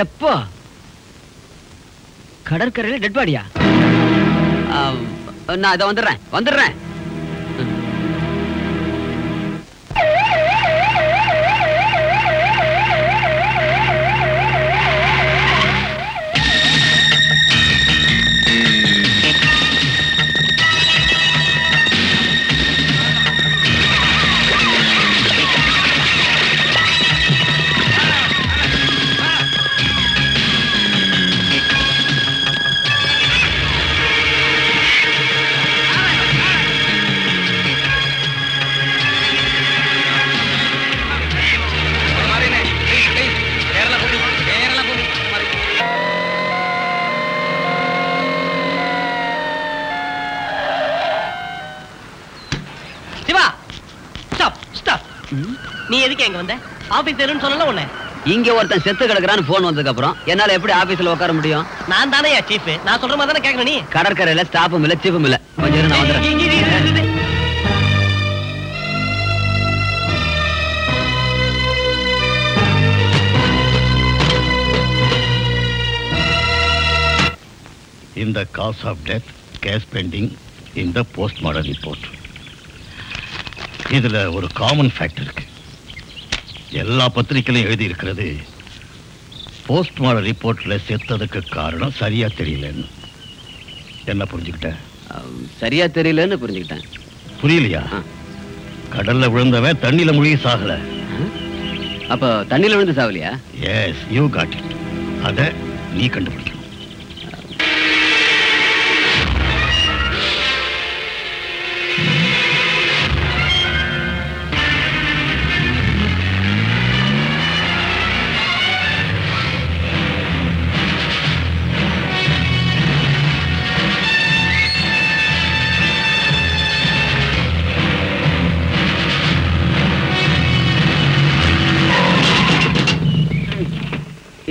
எப்போ? கடற்கரையில டெட் பாடியா? நான் இதை வந்துடுறேன். நீ எதுக்கு எங்க வந்த? ஆபீஸ் தெருன்னு சொல்லல உன்னை. இங்க ஒருத்தன் செத்து கிடக்குறான்னு போன் வந்ததுக்கு அப்புறம் என்னால எப்படி ஆபீஸ்ல உட்கார முடியும்? நான் தானே சீஃப். நான் சொல்ற மாதிரி தானே கேட்கணும். நீ கடற்கரையில ஸ்டாப்பும் இல்ல சீஃபும் இல்ல. கொஞ்சம் நான் வந்துடுறேன். In the cause of death, case pending in the postmortem report. இதுல ஒரு காமன் ஃபேக்ட் இருக்கு. எல்லா பத்திரிகையிலும் எழுதி இருக்கிறது போஸ்ட்மார்டம் ரிப்போர்ட்ல செத்ததுக்கு காரணம் சரியா தெரியலன்னு. என்ன புரிஞ்சுக்கிட்ட? சரியா தெரியலன்னு புரிஞ்சுக்கிட்டேன். புரியலையா? கடல்ல விழுந்தவன் தண்ணியில முழுகி சாகல. அப்ப தண்ணியில விழுந்து சாவலியா? Yes, you got it. அத நீ கண்டுபிடிக்கணும்.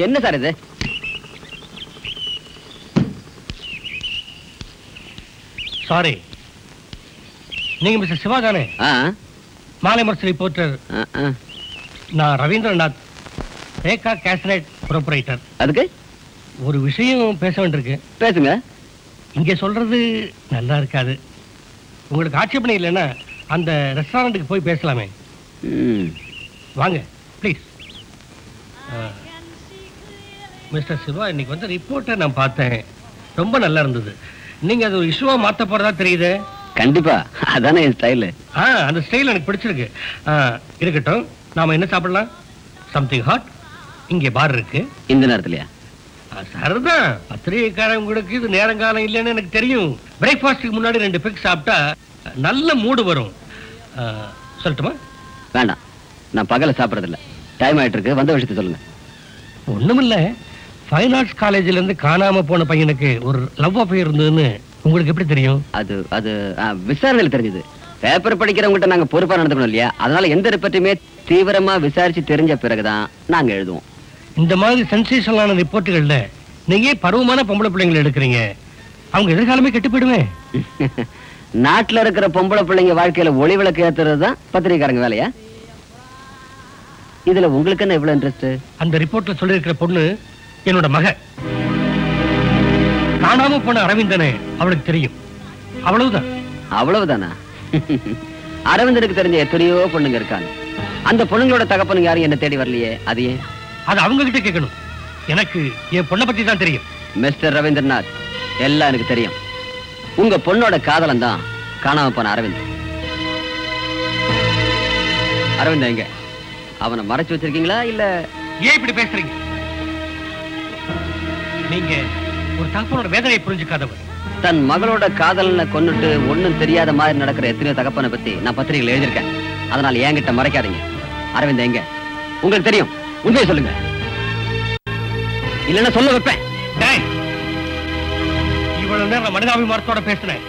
என்ன சார் இது? சாரி, நீங்க மிஸ்டர் சிவா தானே? மாலை முரசு ரிப்போர்ட்டர். நான் ரவீந்திரநாத், ரேகா கேசனேட் ப்ரொப்ரைட்டர். அதுக்கு ஒரு விஷயம் பேச வேண்டியிருக்கு. பேசுங்க. இங்க சொல்றது நல்லா இருக்காது. உங்களுக்கு ஆட்சேபனை இல்லைன்னா அந்த ரெஸ்டாரண்ட்டுக்கு போய் பேசலாமே. வாங்க ப்ளீஸ். மிஸ்டர் சிவா, இன்னைக்கு வந்து ரிப்போர்ட்டை நான் பார்த்தேன். ரொம்ப நல்லா இருந்தது. நீங்க அது ஒரு இஷ்யூவா மாத்த போறதா தெரியுது. கண்டிப்பா, அதானே என் ஸ்டைல். அந்த ஸ்டைல் எனக்கு பிடிச்சிருக்கு. இருக்கட்டும், நாம என்ன சாப்பிடலாம்? Something hot. இங்கே பார் இருக்கு. இந்த நேரத்துலயா? சரிதான், பத்திரிகைக்காரங்களுக்கு இது நேரங்காலம் இல்லைன்னு எனக்கு தெரியும். பிரேக்ஃபாஸ்ட்டுக்கு முன்னாடி 2 பிக் சாப்பிட்டா நல்ல மூடு வரும். சொல்லட்டுமா? வேண்டாம், நான் பகல சாப்பிடறதில்ல. டைம் ஆயிட்டு இருக்கு, வந்த விஷயத்தை சொல்லுங்க. ஒண்ணுமில்ல, ஃபைன் ஆர்ட்ஸ் காலேஜ்ல இருந்து காணாம போன பையனுக்கு ஒரு லவ் அஃபேர் இருந்ததுன்னு உங்களுக்கு எப்படி தெரியும்? அது விசாரணையில் தெரிஞ்சது. பேப்பர் படிக்கிறவங்ககிட்ட நாங்க பொறுப்பா நடந்துக்கணும் இல்லையா? அதனால எந்த ரிப்போர்ட்டுமே தீவிரமா விசாரிச்சு தெரிஞ்ச பிறகுதான் நாங்க எழுதுவோம். இந்த மாதிரி சென்சேஷனலான ரிப்போர்ட்டுகள்ல நீங்க பருவமான பொம்பளை பிள்ளைங்களை எடுக்கிறீங்க. அவங்க எதிர்காலமே கெட்டு போயிடுவேன். நாட்டுல இருக்கிற பொம்பளை பிள்ளைங்க வாழ்க்கையில ஒளி விளக்கு ஏத்துறது தான் பத்திரிகைக்காரங்க வேலையா? இதுல உங்களுக்கு என்ன இவ்வளவு இன்ட்ரெஸ்ட்? அந்த ரிப்போர்ட்ல சொல்லியிருக்கிற பொண்ணு என்னோட மக. காணாம போன அரவிந்தனை அவளுக்கு தெரியும். அவ்வளவுதான். அவ்வளவுதானா? அரவிந்தனுக்கு தெரிஞ்ச எத்தனையோ பொண்ணுங்க இருக்காங்க. அந்த பொண்ணுங்களோட தகப்பனுங்க யாரும் என்ன தேடி வரலையே. அது ஏன்? அது அவங்க கிட்ட கேட்கணும். எனக்கு என் பொண்ணை பத்தி தான் தெரியும். மிஸ்டர் ரவீந்திரநாத், எல்லாம் எனக்கு தெரியும். உங்க பொண்ணோட காதலன் தான் காணாம போன அரவிந்த். அரவிந்த் எங்க? அவனை மறைச்சு வச்சிருக்கீங்களா இல்ல? ஏன் இப்படி பேசுறீங்க? நீங்க ஒரு தகப்பனோட வேதனையை புரிஞ்சுக்காதவர். தன் மகளோட காதலனை கொன்னுட்டு ஒண்ணும் தெரியாத மாதிரி நடக்கிற எத்தனையோ தகப்பனை பத்தி நான் பத்திரிகையில் எழுதியிருக்கேன். அதனால என்கிட்ட மறைக்காதீங்க. அரவிந்த் எங்க? உங்களுக்கு தெரியும், உண்மையை சொல்லுங்க. இல்லைன்னா சொல்ல வைப்பேன். இவ்வளவு நேரம் மனிதாபிமானத்தோட பேசுறேன்.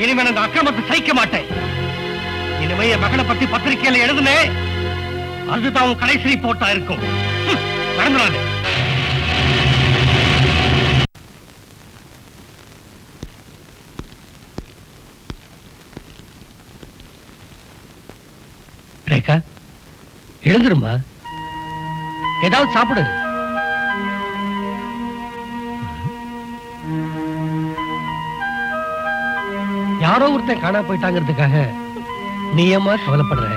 இனிமே அந்த அக்கிரமத்தை சகிக்க மாட்டேன். இனிமே என் மகளை பத்தி பத்திரிகையில எழுதுனேன், அதுதான் உன் கடைசி ரிப்போர்ட்டா இருக்கும். மறந்துடாது. ரேகா, எழுந்துருமா, ஏதாவது சாப்பிடு. யாரோ ஒருத்தன் காணா போயிட்டாங்கிறதுக்காக நீ ஏம்மா கவலைப்படுற?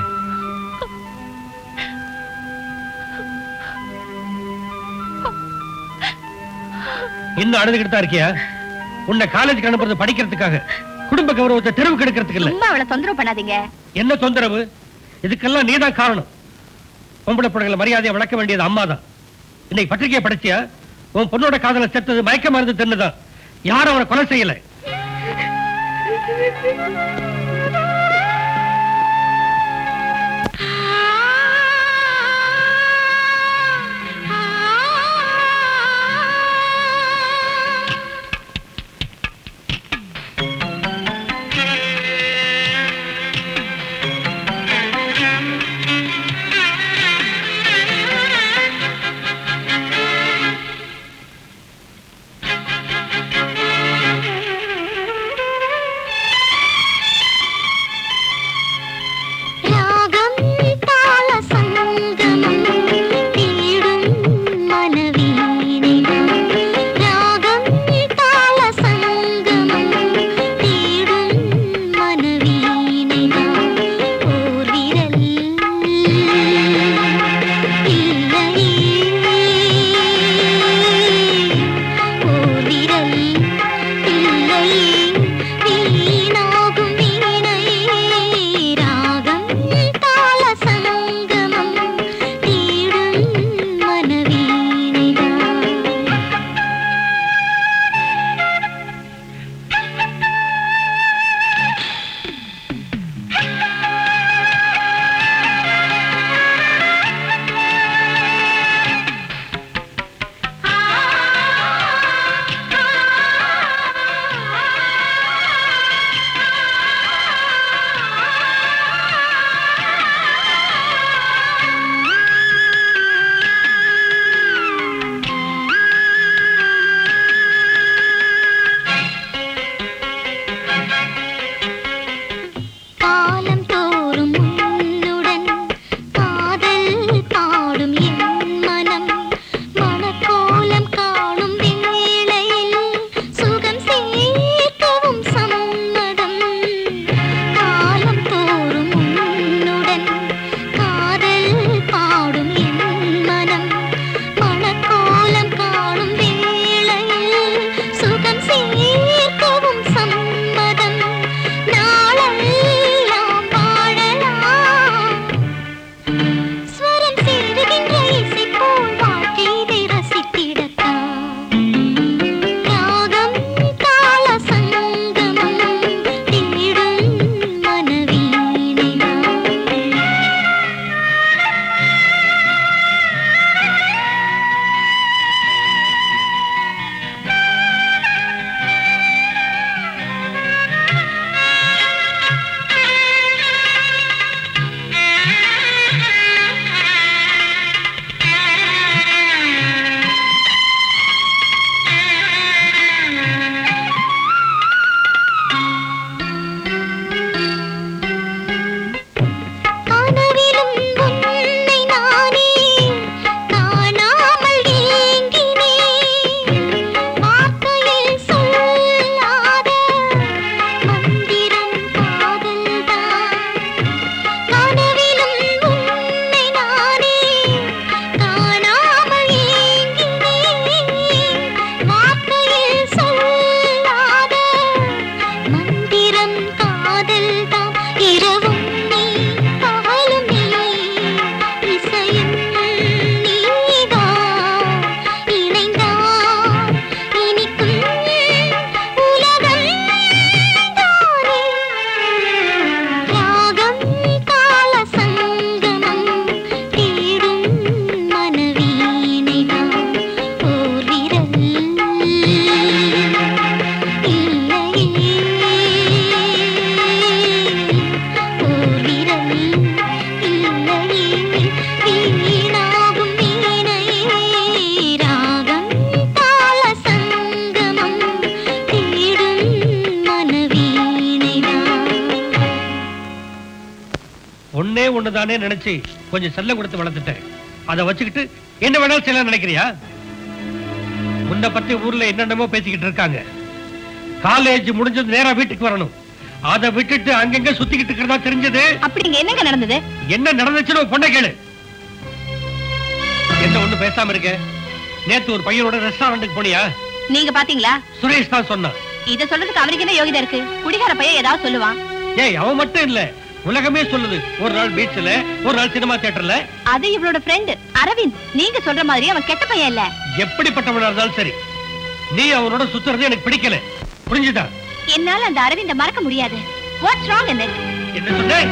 இன்னும் அழுதுகிட்டு தான் இருக்கியா? உன்னை காலேஜுக்கு அனுப்புறது படிக்கிறதுக்காக, குடும்ப கௌரவத்தை தெருவுக்கு எடுக்கிறதுக்கு இல்ல. சும்மா அவளை தொந்தரவு பண்ணாதீங்க. என்ன தொந்தரவு? இதுக்கெல்லாம் நீதான் காரணம். பொம்பளை பிள்ளைகளை மரியாதையை வளர்க்க வேண்டியது அம்மாதான். இன்னைக்கு பத்திரிகையை படிச்சியா? உன் பொண்ணோட காதலை செத்தது மயக்க மருந்து தின்னுதான். யாரும் அவரை கொலை செய்யல. ஒன்னே ஒண்ணுதானே நினைச்சு கொஞ்சம் செல்ல கொடுத்து வளர்த்துட்டேன். அதை வச்சுக்கிட்டு என்ன வேணாலும் செய்யலாம் நினைக்கிறியா? உன்னை பத்தி ஊர்ல என்னென்னமோ பேசிக்கிட்டு இருக்காங்க. காலேஜ் முடிஞ்சது நேரா வீட்டுக்கு வரணும். அதை விட்டுட்டு அங்கங்க சுத்திக்கிட்டு இருக்கிறதா தெரிஞ்சது. அப்படி இங்க என்னங்க நடந்தது? என்ன நடந்துச்சுன்னு பொண்ணை கேளு. என்ன ஒண்ணு பேசாம இருக்க? நேத்து ஒரு பையனோட ரெஸ்டாரண்ட்டுக்கு போனியா? நீங்க பாத்தீங்களா? சுரேஷ் தான் சொன்னான். இத சொல்றதுக்கு அவருக்கு என்ன யோகிதை இருக்கு? குடிகார பையன் ஏதாவது சொல்லுவான். ஏய், அவன் மட்டும் இல்ல, உலகமே சொல்லுது. ஒரு நாள் பீச்ல, ஒரு நாள் சினிமா தியேட்டர்ல. அது இவளோட ஃப்ரெண்ட் அரவிந்த். நீங்க சொல்ற மாதிரி அவன் கெட்ட பையன் இல்ல. எப்படிப்பட்டவனா இருந்தாலும் சரி, நீ அவனோட சுத்துறது எனக்கு பிடிக்கல. புரிஞ்சுதா? என்னால அந்த அரவிந்த மறக்க முடியாது. What's wrong in it? என்ன சொன்னே?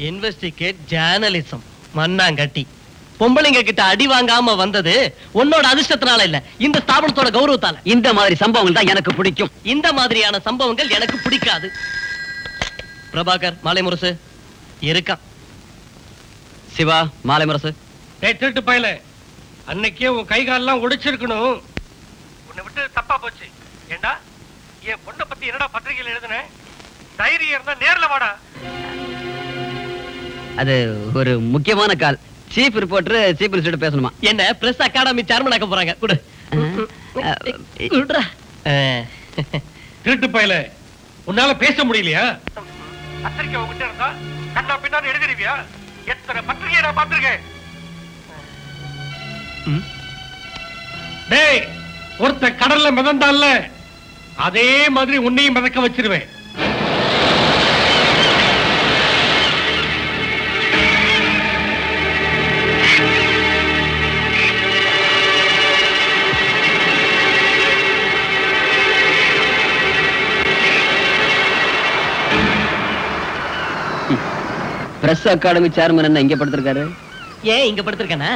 இன்வெஸ்டிகேட் ஜேர்னலிசம் மண்ணாங்கட்டி. பொம்பளைங்க கிட்ட அடி வாங்காம வந்தது உன்னோட அதிர்ஷ்டத்தினால இல்ல, இந்த ஸ்தாபனத்தோட கௌரவத்தால. இந்த மாதிரி சம்பவங்கள் தான் எனக்கு பிடிக்கும். இந்த மாதிரியான சம்பவங்கள் எனக்கு பிடிக்காது. பிரபாகர் மாலை முரசு இருக்கான். சிவா மாலை முரசு. டேய் திருட்டு பயல, அன்னைக்கே உன் கை காலெல்லாம் ஒடிச்சிருக்கணும். உன்னை விட்டு தப்பா போச்சு. ஏண்டா என் பொண்ணை பத்தி என்னடா பத்திரிகையில் எழுதுன? தைரியம் இருந்தா நேர்ல வாடா. அது ஒரு முக்கியமான கால். சீஃப் ரிப்போர்ட்டர் சீஃப் மினிஸ்டர் பேசணுமா? என்ன பிரஸ் அகாடமி சேர்மன் ஆக்க போறாங்க. குடு குடுறா. திருட்டு பயல, உன்னால பேச முடியலையா? பத்திரிக்கை உங்ககிட்ட இருந்தா கண்ணா பின்னாடி எழுதிருவியா? எத்தனை பத்திரிகையை நான் பார்த்திருக்கேன். டேய், ஒருத்த கடல்ல மிதந்தால அதே மாதிரி உன்னையும் மிதக்க வச்சிருவேன். பிரஸ் அகாடமி சேர்மன் என்ன இங்க படுத்திருக்காரு? ஏன் இங்க படுத்திருக்கானா?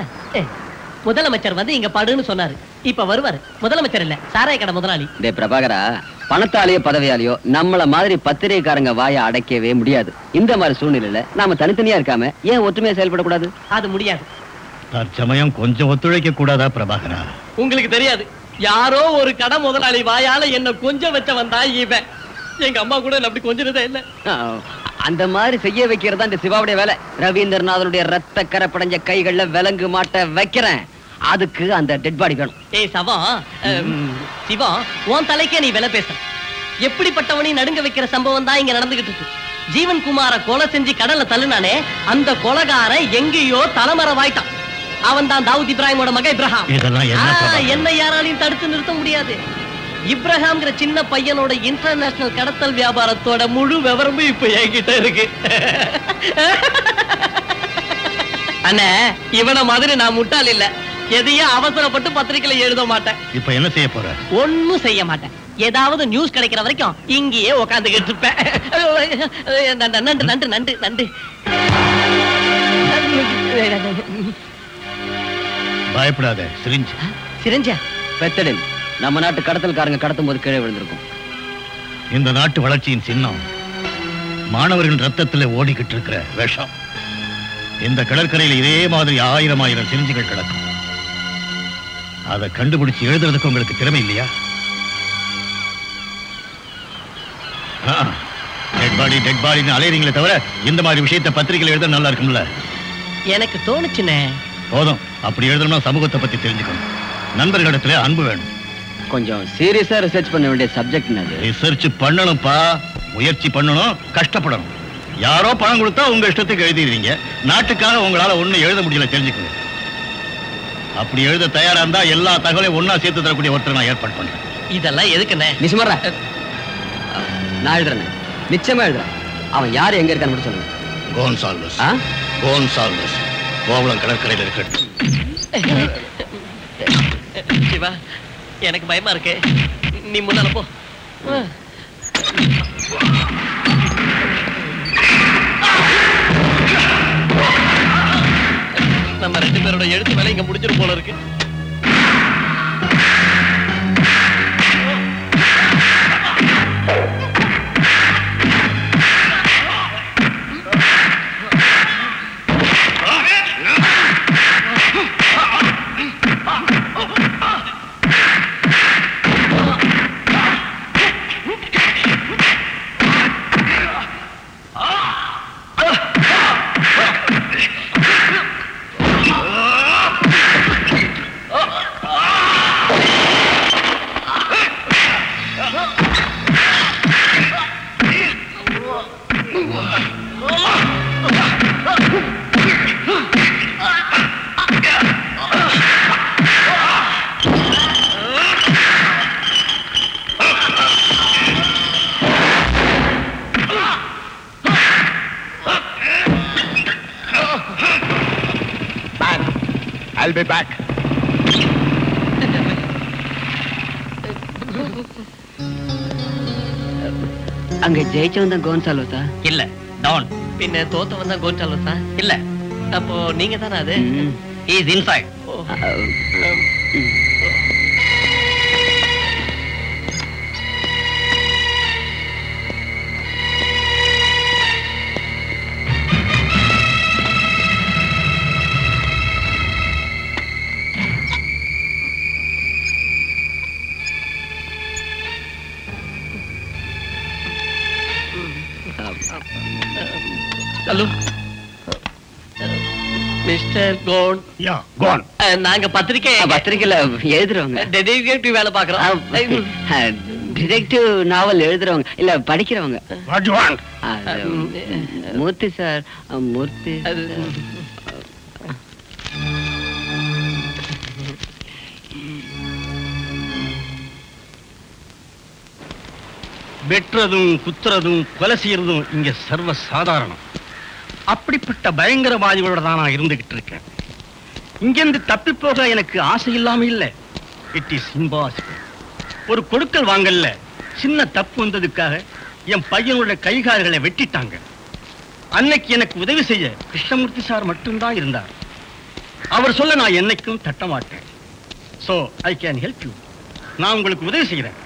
முதலமைச்சர் வந்து இங்க படுன்னு சொன்னாரு. இப்ப வருவாரு. முதலமைச்சர் இல்ல, சாராய கடை முதலாளி. டே பிரபாகரா, பணத்தாலேயோ பதவியாலேயோ நம்மள மாதிரி பத்திரிகைக்காரங்க வாயை அடைக்கவே முடியாது. இந்த மாதிரி சூழ்நிலையில நாம தனித்தனியா இருக்காம ஏன் ஒற்றுமையா செயல்படக்கூடாது? அது முடியாது. தற்சமயம் கொஞ்சம் ஒத்துழைக்க கூடாதா பிரபாகரா? உங்களுக்கு தெரியாது, யாரோ ஒரு கடை முதலாளி வாயால என்ன கொஞ்சம் வச்சவன் தான் இவன். எங்க அம்மா கூட அப்படி கொஞ்சினதே இல்ல. அந்த மாதிரி செய்ய வைக்கிறதா இந்த சிவாவுடைய வேலை. ரவீந்திரநாதனுடைய ரத்த கரப்படைஞ்ச கைகள்ல விலங்கு மாட்ட வைக்கிறேன். அதுக்கு அந்த டெட் பாடி வேணும். ஏய் சவம், சிவா, உன் தலைக்கே நீ விலை பேச. எப்படிப்பட்டவனையும் நடுங்க வைக்கிற சம்பவம் தான் இங்க நடந்துகிட்டு இருக்கு. ஜீவன் குமார கொலை செஞ்சு கடல்ல தள்ளுனானே, அந்த கொலைகாரன் எங்கேயோ தலைமறைவாயிட்டான். அவன் தான் தாவூத் இப்ராஹிமோட மகன் இப்ராஹிம். என்ன யாராலையும் தடுத்து நிறுத்த முடியாது. இப்ராஹிம்ங்கிற சின்ன பையனோட இன்டர்நேஷனல் கடத்தல் வியாபாரத்தோட முழு விவரமும் இப்ப என்கிட்ட இருக்கு. அண்ணே, இவன மாதிரி நான் முட்டாள் இல்ல. எதையும் அவசரப்பட்டு பத்திரிகையில எழுத மாட்டேன். இப்ப என்ன செய்ய போற? ஒண்ணும் செய்ய மாட்டேன். ஏதாவது நியூஸ் கிடைக்கிற வரைக்கும் இங்கேயே உட்காந்துக்கிட்டு இருப்பேன். நண்டு நண்டு நண்டு நண்டு. பயப்படாத. சிரிஞ்சு சிரிஞ்சா பெத்தடின் நம்ம நாட்டு கடத்தல்காரங்க கடத்தும் போது கீழே விழுந்திருக்கும். இந்த நாட்டு வளர்ச்சியின் சின்னம் மாணவர்கள் ரத்தத்துல ஓடிக்கிட்டு இருக்கிற விஷம். இந்த கடற்கரையில் இதே மாதிரி 1000 சிரிஞ்சுகள் கிடக்கும். அதை கண்டுபிடிச்சு எழுதுறதுக்கு உங்களுக்கு திறமை இல்லையா? டெட் பாடின்னு அலையறீங்களே தவிர இந்த மாதிரி விஷயத்தை பத்திரிகையில் எழுத நல்லா இருக்கும்ல? எனக்கு தோணுச்சுனே. போதும். அப்படி எழுதணும்னா சமூகத்தை பத்தி தெரிஞ்சுக்கணும். நண்பர்களிடத்துல அன்பு வேணும். கொஞ்சம் சீரியஸா ரிசர்ச் பண்ண வேண்டிய சப்ஜெக்ட். ரிசர்ச் பண்ணணும்ப்பா, முயற்சி பண்ணணும், கஷ்டப்படணும். யாரோ பணம் கொடுத்தா உங்க இஷ்டத்துக்கு எழுதிடுவீங்க. நாட்டுக்காக உங்களால ஒண்ணு எழுத முடியல, தெரிஞ்சுக்கணும். அப்படி எழுத தயாரா இருந்தா எல்லா தகவலையும் ஒன்னா சேர்த்து தரக்கூடிய ஒருத்தர் நான் ஏற்பாடு பண்றேன். இதெல்லாம் எதுக்குண்ணே? நிச்சயமா நான் எழுதுறேன், நிச்சயமா எழுதுறேன். அவன் யாரு எங்க இருக்கான்னு மட்டும் சொல்லுங்க. கோன்சால்வஸ். கோன்சால்வஸ் கோவளம் கடற்கரையில் இருக்கட்டும். சிவா, எனக்கு பயமா இருக்கு. நீ முன்னால போ. நம்ம 2 பேரோட எழுத்து வேலை இங்க முடிஞ்சிரும் போல இருக்கு. I'll be back. அங்க ஜெயிச்சவன் தான் கோன்சாலோஸா? இல்ல டான். பின்ன தோத்தவன் தான் கோன்சாலோஸா? இல்ல. அப்போ நீங்க தானே அது? He is inside. Hello mister கோன். Yeah, go on. நாங்க பத்திரிக்கையில எழுதுறவங்க. டெடிகேட்டிவ் வேலை பாக்குறோம். டிடெக்டிவ் நாவல் எழுதுறவங்க இல்ல படிக்கிறவங்க. What do you want? Murthy sir, Murthy. வெட்டுறதும் குத்துறதும் கொலை செய்யறதும் இங்க சர்வ சாதாரணம். அப்படிப்பட்ட பயங்கரவாதிகளோட தான் நான் இருந்துகிட்டு இருக்கேன். இங்கிருந்து தப்பி போக எனக்கு ஆசை இல்லாம இல்ல. It is impossible. ஒரு கொடுக்கல் வாங்கல்ல சின்ன தப்பு வந்ததுக்காக என் பையனோட கைகால்களை வெட்டிட்டாங்க. அன்னைக்கு எனக்கு உதவி செய்ய கிருஷ்ணமூர்த்தி சார் மட்டும்தான் இருந்தார். அவர் சொல்ல நான் என்னைக்கும் தட்ட மாட்டேன். So I can help you. நான் உங்களுக்கு உதவி செய்கிறேன்.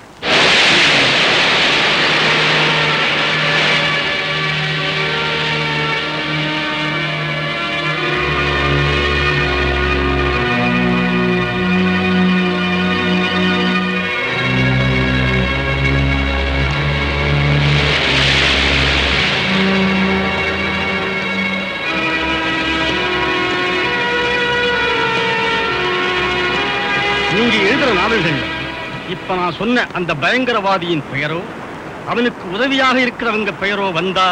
நீங்க எழுதுற நாவல்கள் இப்ப நான் சொன்ன அந்த பயங்கரவாதியின் பெயரோ அவனுக்கு உதவியாக இருக்கிறவங்க பெயரோ வந்தா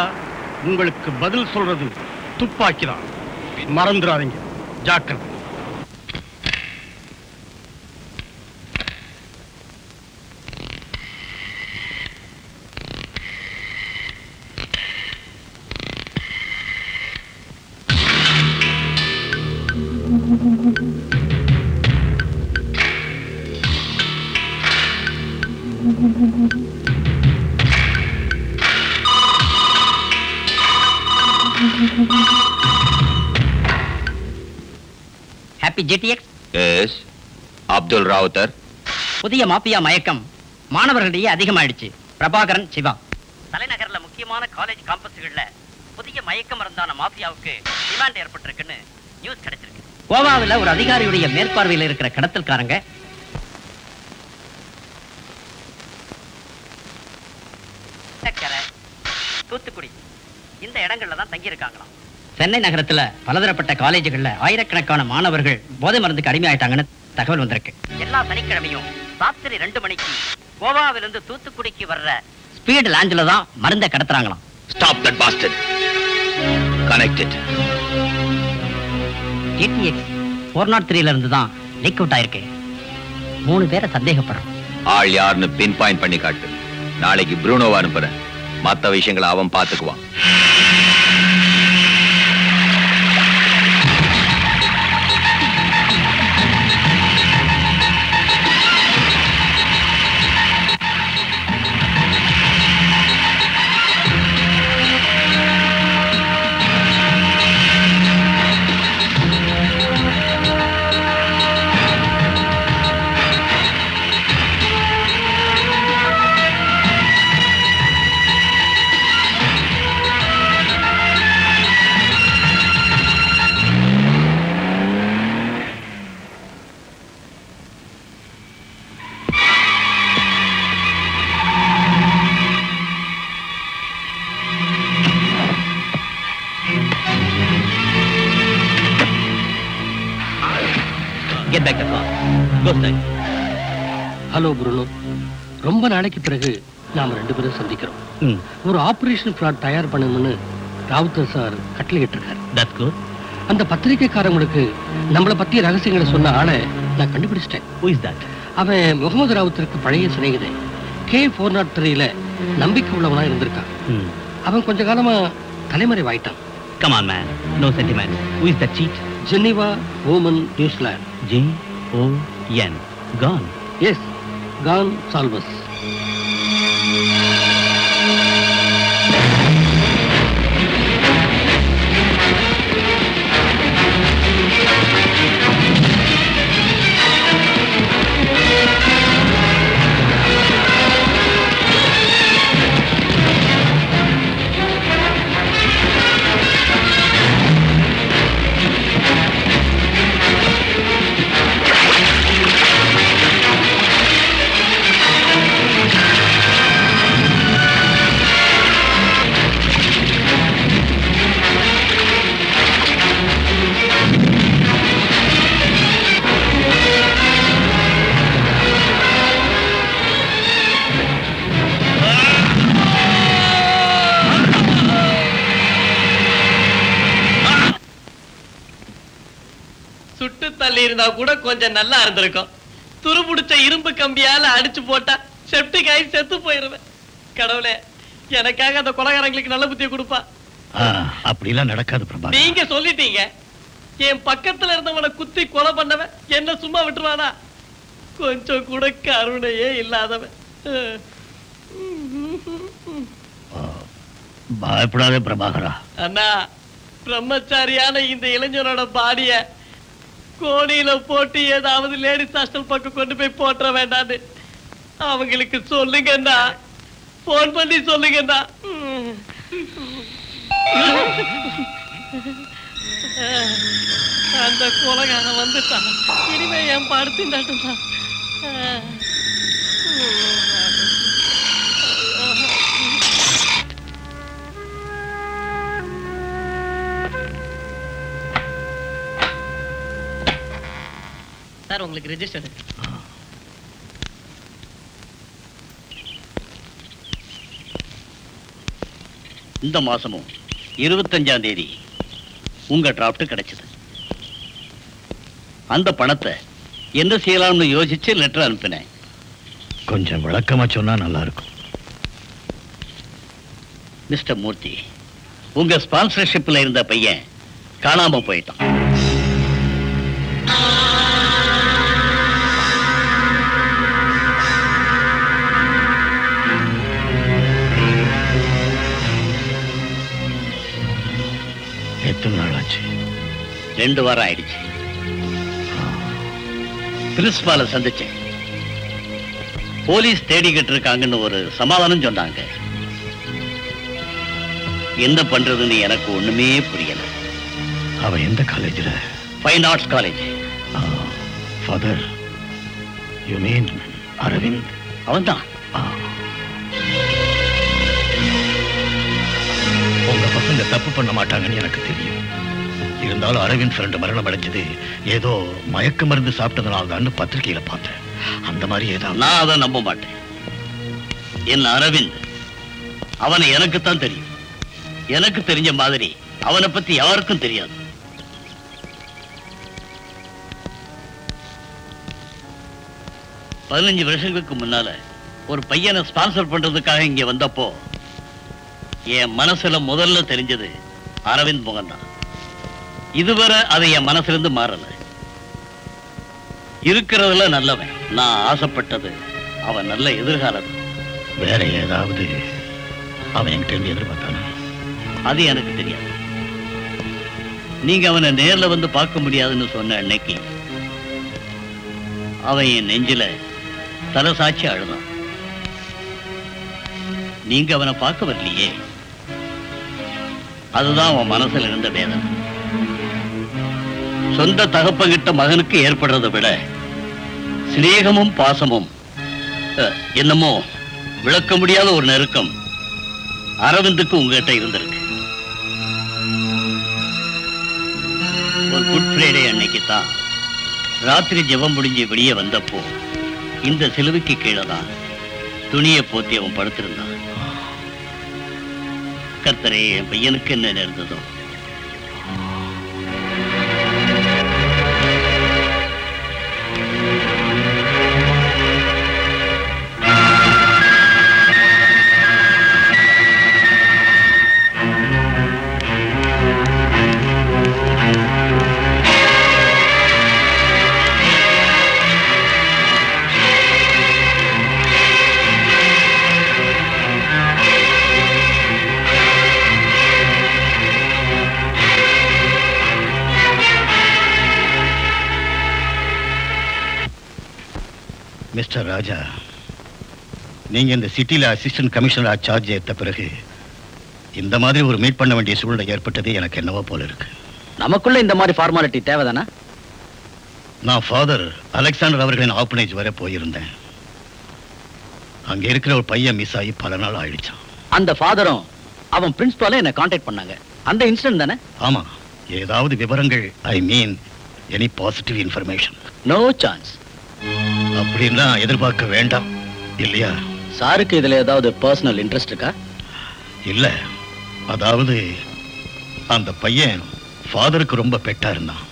உங்களுக்கு பதில் சொல்றது துப்பாக்கிதான். மறந்துடாதீங்க. ஜாக்கிரதை. Happy GTX. Yes, Abdul Rowther. புதிய மாபியா மயக்கம் மாணவர்களிடையே அதிகமாயிடுச்சு. பிரபாகரன், சிவா. தலைநகர்ல முக்கியமான காலேஜ் காம்பஸ்கள்ல புதிய மயக்க மருந்தான மாபியாவுக்கு டிமாண்ட் ஏற்பட்டிருக்குன்னு நியூஸ் கிடைச்சிருக்கு. கோவாவில் ஒரு அதிகாரியுடைய மேற்பார்வையில் இருக்கிற கடத்தல்காரங்க தூத்துக்குடி இந்த இடங்கள்ல தான் தங்கி இருக்காங்களாம். சென்னை நகரத்துல பலதரப்பட்ட காலேஜுகள்ல ஆயிரக்கணக்கான மாணவர்கள் போதை மருந்துக்கு அடிமையாயிட்டாங்கன்னு தகவல் வந்திருக்கு. எல்லா சனிக்கிழமையும் ராத்திரி 2 மணிக்கு கோவாவிலிருந்து தூத்துக்குடிக்கு வர்ற ஸ்பீட் லாஞ்சில தான் மருந்தை கடத்துறாங்களாம். Stop that bastard. Connected. GTX 403 இருந்து தான் லீக் அவுட் ஆயிருக்கு. 3 பேரை சந்தேகப்படுறோம். ஆள் யாருன்னு பின் பாயிண்ட் பண்ணி காட்டு. நாளைக்கு ப்ரூனோவா அனுப்புறேன். மத்த விஷயங்களை அவன் பாத்துக்குவான். Get back the car. Go straight. Hello Bruno. ரொம்ப நாளைக்கு பிறகு நாம 2 பேரும் சந்திக்கிறோம். ஒரு ஆபரேஷன் பிளாட் தயார் பண்ணணும்னு ராவுத்தர் சார் கட்டளையிட்டு இருக்காரு. அந்த பத்திரிகைக்காரங்களுக்கு நம்மளை பத்தி ரகசியங்களை சொன்ன ஆளை நான் கண்டுபிடிச்சிட்டேன். அவன் முகமது ராவுத்தருக்கு பழைய சிநேகிதன். K403ல நம்பிக்கை உள்ளவனா இருந்திருக்கான். அவன் கொஞ்ச காலமா தலைமறைவாயிட்டான். Come on, man. No sentiment. Who is that cheat? Geneva Oman New Zealand. J-O-N. Gone. Yes, Gonsalves. சுட்டு தள்ளி இருந்தா கூட கொஞ்சம் நல்லா இருந்திருக்கும். துருபுடிச்ச இரும்பு கம்பியால அடிச்சு போட்டா செப்டிக் ஆகி செத்து போயிருவேன். கடவுளே, எனக்காக அந்த கொலைகாரங்களுக்கு நல்ல புத்தியை கொடுப்பா. அப்படிலாம் நடக்காது பிரபா. நீங்க சொல்லிட்டீங்க. என் பக்கத்துல இருந்தவனை குத்தி கொலை பண்ணவன் என்ன சும்மா விட்டுருவானா? கொஞ்சம் கூட கருணையே இல்லாதவன். பயப்படாதே பிரபாகரா. அண்ணா, பிரம்மச்சாரியான இந்த இளைஞனோட பாடிய கோணியில போட்டு ஏதாவது லேடிஸ் ஹாஸ்டல் பக்கம் கொண்டு போய் போட்டுற வேண்டான்னு அவங்களுக்கு சொல்லுங்கண்ணா. போன் பண்ணி சொல்லுங்கண்ணா. அந்த கொலைகாரன் வந்துட்டான். இனிமே என் படுத்தின்றாட்டுமா. சார், உங்களுக்கு ரெஜிஸ்டர். இந்த மாசமும் 25ஆம் தேதி உங்க டிராஃப்ட் கிடைச்சது. அந்த பணத்தை என்ன செய்யலாம்னு யோசிச்சு லெட்டர் அனுப்பினேன். கொஞ்சம் விளக்கமா சொன்னா நல்லா இருக்கும். மிஸ்டர் மூர்த்தி, உங்க ஸ்பான்சர்ஷிப்ல இருந்த பையன் காணாம போயிட்டான். எத்தனை நாள் ஆச்சு? 2 வாரம் ஆயிடுச்சு. பிரின்சிபால சந்திச்சேன். போலீஸ் தேடிக்கிட்டு இருக்காங்கன்னு ஒரு சமாதானம் சொன்னாங்க. என்ன பண்றதுன்னு எனக்கு ஒண்ணுமே புரியல. அவன் எந்த காலேஜ்ல? Fine arts college. Father, you mean Aravind? அவன்தான். உங்க பசங்க தப்பு பண்ண மாட்டாங்கன்னு எனக்கு தெரியும். இருந்தாலும் அரவிந்த் ஃப்ரெண்ட் மரணம் அடைஞ்சது ஏதோ மயக்க மருந்து சாப்பிட்டதுனால தான் பத்திரிகையில பார்த்தேன். அந்த மாதிரி ஏதாவது. நான் அதை நம்ப மாட்டேன். என் அரவிந்த், அவனை எனக்குத்தான் தெரியும். எனக்கு தெரிஞ்ச மாதிரி அவனை பத்தி யாருக்கும் தெரியாது. பதினஞ்சு வருஷங்களுக்கு முன்னால ஒரு பையனை ஸ்பான்சர் பண்றதுக்காக இங்க வந்தப்போ என் மனசுல முதல்ல தெரிஞ்சது அரவிந்த் முகம் தான். இதுவரை அதை என் மனசுல இருந்து மாறல. இருக்கிறதுல நல்லவன். நான் ஆசைப்பட்டது அவன் நல்ல எதிர்காலம். வேற ஏதாவது அவன் என்கிட்ட எதிர்பார்த்தானா? அது எனக்கு தெரியாது. நீங்க அவனை நேர்ல வந்து பார்க்க முடியாதுன்னு சொன்ன அன்னைக்கு அவன் என் நெஞ்சில தலை சாட்சி அழுதான். நீங்க அவனை பார்க்க வரலையே, அதுதான் அவன் மனசுல இருந்த வேதனை. சொந்த தகப்பங்கிட்ட மகனுக்கு ஏற்படுறதை விட சிநேகமும் பாசமும் என்னமோ விளக்க முடியாத ஒரு நெருக்கம் அரவிந்துக்கு உங்ககிட்ட இருந்திருக்கு. ஒரு குட் ஃப்ரைடே அன்னைக்கு தான் ராத்திரி ஜெபம் முடிஞ்சு வெளியே வந்தப்போ இந்த சிலுவைக்கு கீழே தான் துணியை போத்தி அவன் படுத்திருந்தான். கர்த்தரே, என் பையனுக்கு என்ன நேர்ந்ததோ. மிஸ்டர் ராஜா, நீங்க இந்த சிட்டில அசிஸ்டன்ட் கமிஷனரா சார்ஜ் ஏற்ற பிறகு இந்த மாதிரி ஒரு மீட் பண்ண வேண்டிய சூழ்நிலை ஏற்பட்டது எனக்கு என்னவோ போல இருக்கு. நமக்குள்ள இந்த மாதிரி ஃபார்மாலிட்டி தேவைதானா? நான் ஃபாதர் அலெக்சாண்டர் அவர்களின் ஆர்பனேஜ் வரை போயிருந்தேன். அங்க இருக்கிற ஒரு பையன் மிஸ் ஆகி பல நாள் ஆயிடுச்சான். அந்த ஃபாதரும் அவன் பிரின்சிபாலும் என்ன கான்டாக்ட் பண்ணாங்க. அந்த இன்சிடென்ட் தானே? ஆமா. ஏதாவது விவரங்கள், I mean any positive information? No chance. அப்படின்னா எதிர்பார்க்க வேண்டாம் இல்லையா? சாருக்கு இதுல ஏதாவது பர்சனல் இன்ட்ரெஸ்ட் இருக்கா? இல்ல, அதாவது அந்த பையன் ஃபாதருக்கு ரொம்ப பெட்டா இருந்தான்.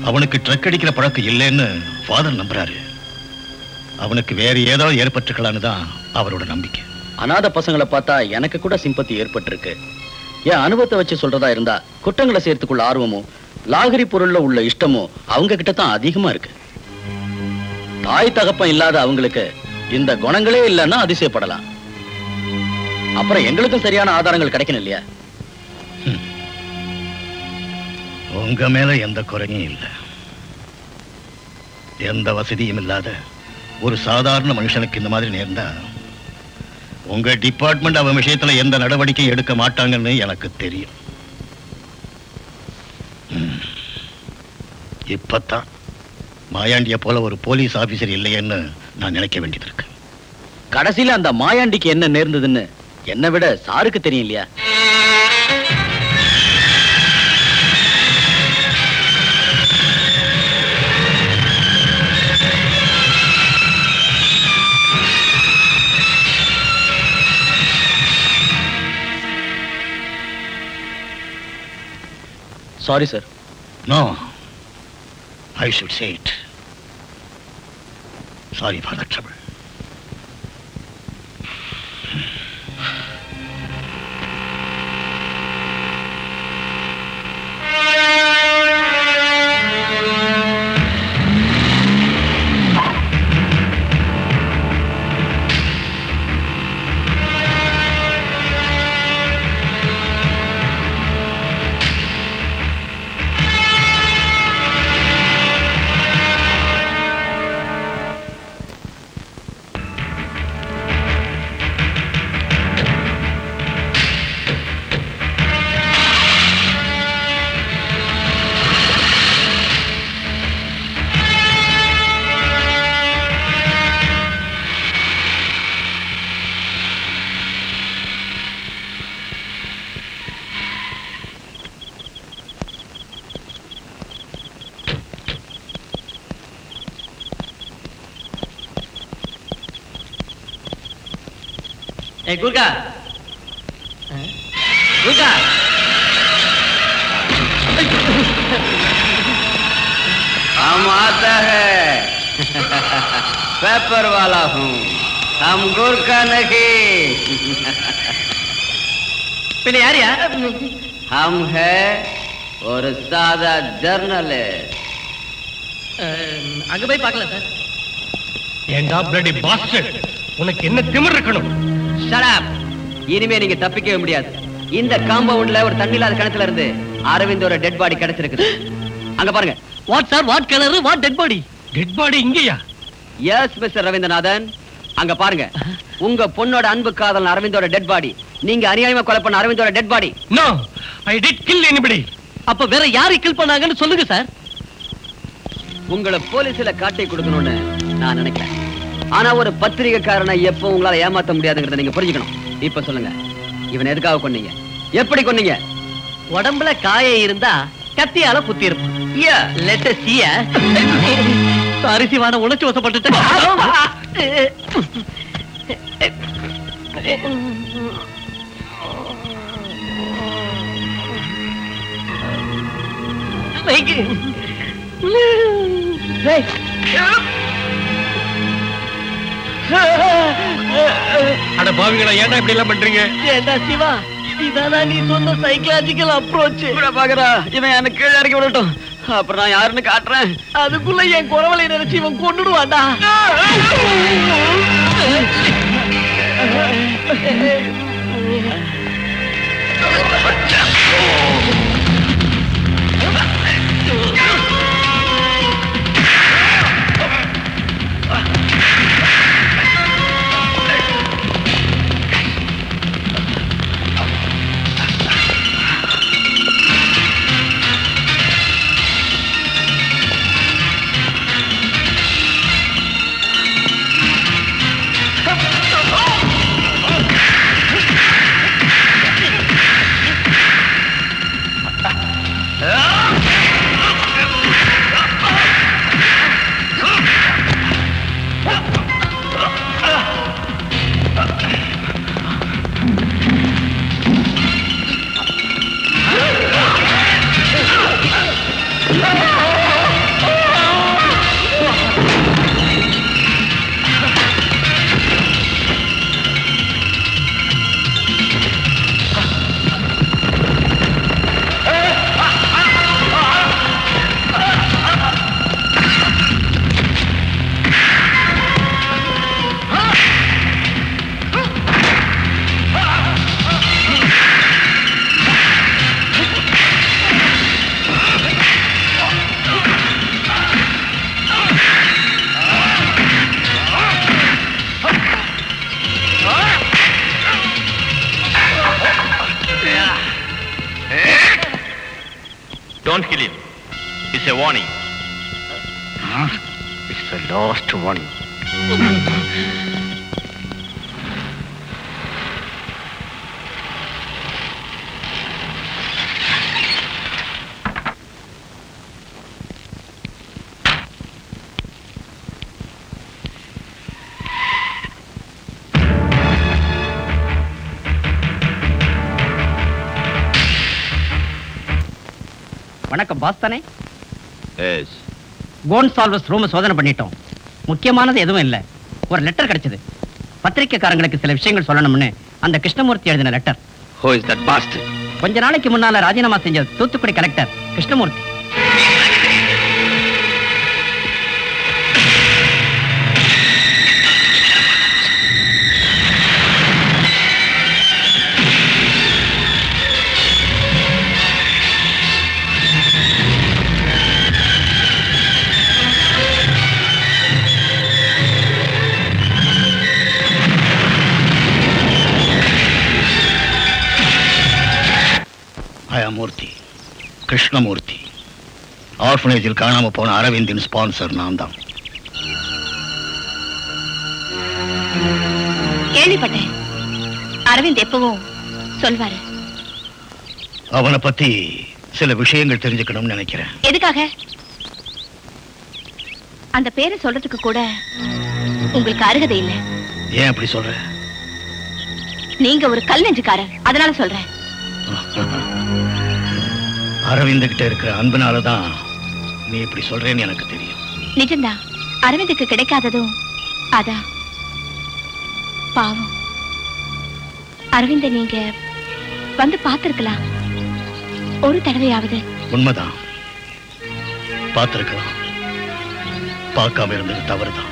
அவனுக்கு ட்ரக் அடிக்கிற பழக்கம் இல்லைன்னு ஃபாதர் நம்புறாரு. அவனுக்கு வேற ஏதாவது ஏற்பட்டுக்கலான்னு தான் அவரோட நம்பிக்கை. அநாத பசங்களை பார்த்தா எனக்கு கூட சிம்பத்தி ஏற்பட்டிருக்கு. என் அனுபவத்தை வச்சு சொல்றதா இருந்தா குற்றங்களை சேர்த்துக்குள்ள ஆர்வமும் லாகரி பொருள்ல உள்ள இஷ்டமும் அவங்க கிட்ட தான் அதிகமா இருக்கு. தாய் தகப்பம் இல்லாத அவங்களுக்கு இந்த குணங்களே இல்லைன்னா அதிசயப்படலாம். அப்புறம் எங்களுக்கும் சரியான ஆதாரங்கள் கிடைக்கணும் இல்லையா? உங்க மேல எந்த குறையும் இல்லை. எந்த வசதியும் இல்லாத ஒரு சாதாரண மனுஷனுக்கு இந்த மாதிரி நேர்ந்தா உங்க டிபார்ட்மெண்ட் அவன் விஷயத்துல எந்த நடவடிக்கையும் எடுக்க மாட்டாங்கன்னு எனக்கு தெரியும். இப்பத்தான் மாயாண்டிய போல ஒரு போலீஸ் ஆபீசர் இல்லையேன்னு நான் நினைக்க வேண்டியது இருக்கு. கடைசியில அந்த மாயாண்டிக்கு என்ன நேர்ந்ததுன்னு என்னை விட சாருக்கு தெரியும் இல்லையா? Sorry, sir. No, I should say it. Sorry for the trouble. Hey, Gurkha! Gurkha! हम आता है पेपर वाला हूँ, हम गुरखा नहीं. பின்ன யாரியா? हम है ஒரு சாதா ஜர்னலிஸ்ட். அங்க போய் பார்க்கலாம் சார். ஏண்டா பிளடி பாஸ்டர், உனக்கு என்ன திமிர் இருக்கணும்? Shut up. இனிமே நீங்க தப்பிக்கவே முடியாது. இந்த காம்பவுண்ட்ல ஒரு தண்ணி இல்லாத கிணத்துல இருந்து அரவிந்தோட டெட் பாடி கிடைச்சிருக்குது. அங்க பாருங்க. What sir, what colour, what dead body? Dead body இங்கயா? எஸ் மிஸ்டர் ரவீந்திரநாதன், அங்க பாருங்க. உங்க பொண்ணோட அன்பு காதல் அரவிந்தோட டெட் பாடி. நீங்க அநியாயமா கொலை பண்ண அரவிந்தோட dead body. No, I did kill anybody. அப்ப வேற யாரை கில் பண்ணாங்கன்னு சொல்லுங்க சார். உங்களை போலீஸ்ல காட்டி கொடுக்கணும்னு நான் நினைக்கிறேன். ஆனா ஒரு பத்திரிகைக்காரனை எப்போ உங்களால ஏமாத்த முடியாதுங்கிறத நீங்க புரிஞ்சுக்கணும். இப்ப சொல்லுங்க, இவன் எதுக்காக கொன்னீங்க? எப்படி கொன்னீங்க? உடம்புல காயம் இருந்தா கத்தியால குத்தி இருப்பான். Let us see. சாரி சிவான, உணர்ச்சி வசப்பட்டுட்டேன். அட பாவிங்களா, ஏன்டா இப்படி எல்லாம் பண்றீங்க? ஏண்டா சிவா, இதானா நீ சொன்ன சைக்காலஜிக்கல் அப்ரோச்? பாக்குறா, இவன் எனக்கு கீழே இறக்கி விடட்டும், அப்புறம் நான் யாருன்னு காட்டுறேன். அதுக்குள்ள என் குறவலை நினைச்சு இவன் கொண்டுடுவான்டா. Don't kill him. It's a warning. It's the last warning. வணக்கம் பாஸ் தானே? Yes. கோன்சால்வஸ் ரூம் சோதனை பண்ணிட்டோம். முக்கியமானது எதுவும் இல்ல. ஒரு லெட்டர் கிடைச்சது. பத்திரிக்கைக்காரங்களுக்கு சில விஷயங்கள் சொல்லணும்னு அந்த கிருஷ்ணமூர்த்தி எழுதின letter. Who is that bastard? கொஞ்ச நாளைக்கு முன்னால ராஜினாமா செஞ்ச தூத்துக்குடி கலெக்டர் கிருஷ்ணமூர்த்தி. மூர்த்தி, கிருஷ்ணமூர்த்தி. ஆர்ஃபனேஜில் காணாம போன அரவிந்தின் ஸ்பான்சர் நான் தான். கேள்விப்பட்டேன். அரவிந்த் எப்பவும் சொல்வாரு. அவனை பத்தி சில விஷயங்கள் தெரிஞ்சுக்கணும்னு நினைக்கிறேன். எதுக்காக? அந்த பேரை சொல்றதுக்கு கூட உங்களுக்கு அருகதை இல்லை. ஏன் அப்படி சொல்ற? நீங்க ஒரு கல் நெஞ்சுக்காரர், அதனால சொல்றேன். அரவிந்த் கிட்ட இருக்கிற அன்புனாலதான் நீ இப்படி சொல்றேன்னு எனக்கு தெரியும். நிஜம்தான். அரவிந்துக்கு கிடைக்காததும் அதான். பாவம். அரவிந்த நீங்க வந்து பார்த்திருக்கலாம் ஒரு தடவையாவது. உண்மைதான், பார்த்திருக்கலாம். பார்க்காம இருந்தது தவறுதான்.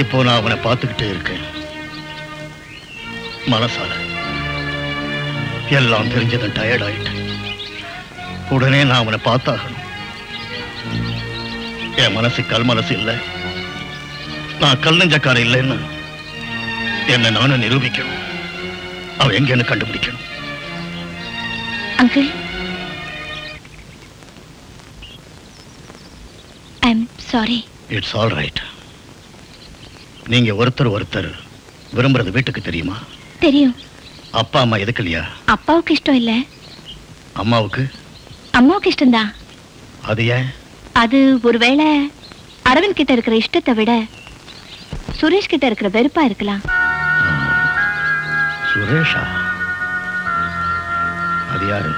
இப்போ நான் அவனை பார்த்துக்கிட்டே இருக்கேன். மனசால எல்லாம் தெரிஞ்சதும் டயர்ட் ஆயிட்டேன். உடனே நான் அவனை பார்த்தாகணும். என் மனசு கல் மனசு இல்லை, நான் கல் நெஞ்சக்கார இல்லைன்னு என்ன நானும் நிரூபிக்கணும். அவன் எங்கன்னு கண்டுபிடிக்கணும். Uncle, I'm sorry. It's all right. நீங்க ஒருத்தர் விரும்புறது வீட்டுக்கு தெரியுமா? தெரியும். அப்பா அம்மா எதுக்கு இல்லையா? அப்பாவுக்கு இஷ்டம் இல்ல. அம்மாவுக்கு? அம்மாவுக்கு இஷ்டம்தான். அது ஏன்? அது ஒருவேளை அரவிந்த் கிட்ட இருக்கிற இஷ்டத்தை விட சுரேஷ் கிட்ட இருக்கிற வெறுப்பா இருக்கலாம். சுரேஷா? அது யாரு?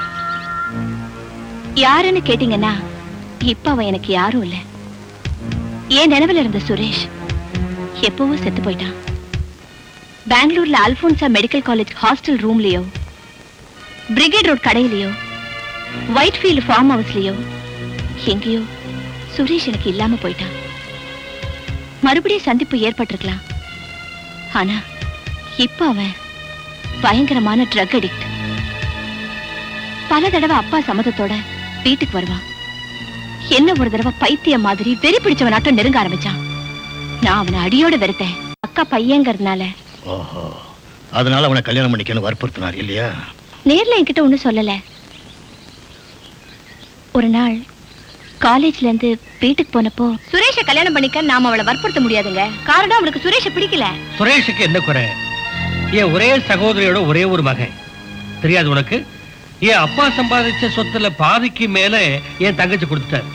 யாருன்னு கேட்டீங்கன்னா இப்ப அவன் எனக்கு யாரும் இல்ல. என் நினைவுல இருந்த சுரேஷ் எப்பவும் செத்து போயிட்டான். பெங்களூர்ல அல்போன்சா மெடிக்கல் காலேஜ் ஹாஸ்டல் ரூம்லயோ, பிரிகேட் ரோட் கடையிலயோ, ஒயிட் ஃபீல்ட் ஃபார்ம் ஹவுஸ்லயோ எங்கேயோ சுரேஷ் எனக்கு இல்லாம போயிட்டான். மறுபடியும் சந்திப்பு ஏற்பட்டிருக்கலாம். ஆனா இப்ப அவன் பயங்கரமான ட்ரக் அடிக்ட். பல தடவை அப்பா சம்மதத்தோட வீட்டுக்கு வருவான். என்ன ஒரு தடவை பைத்திய மாதிரி வெறி பிடிச்சவனாட்டம் நெருங்க ஆரம்பிச்சான். நான் அவனை அடியோட வெறுத்தேன். அக்கா பையங்கிறதுனால. ஓஹோ, அதனால அவனை கல்யாணம் பண்ணிக்கணும் வற்புறுத்தினார் இல்லையா? நேர்ல என்கிட்ட ஒண்ணும் சொல்லல. ஒரு நாள் காலேஜ்ல இருந்து வீட்டுக்கு போனப்போ சுரேஷ கல்யாணம் பண்ணிக்க நாம அவளை வற்புறுத்த முடியாதுங்க. காரணம் அவளுக்கு சுரேஷ பிடிக்கல. சுரேஷுக்கு என்ன குறை? என் ஒரே சகோதரியோட ஒரே ஒரு மகன். தெரியாது உனக்கு? என் அப்பா சம்பாதிச்ச சொத்துல பாதிக்கு மேல என் தங்கச்சி கொடுத்துட்டார்.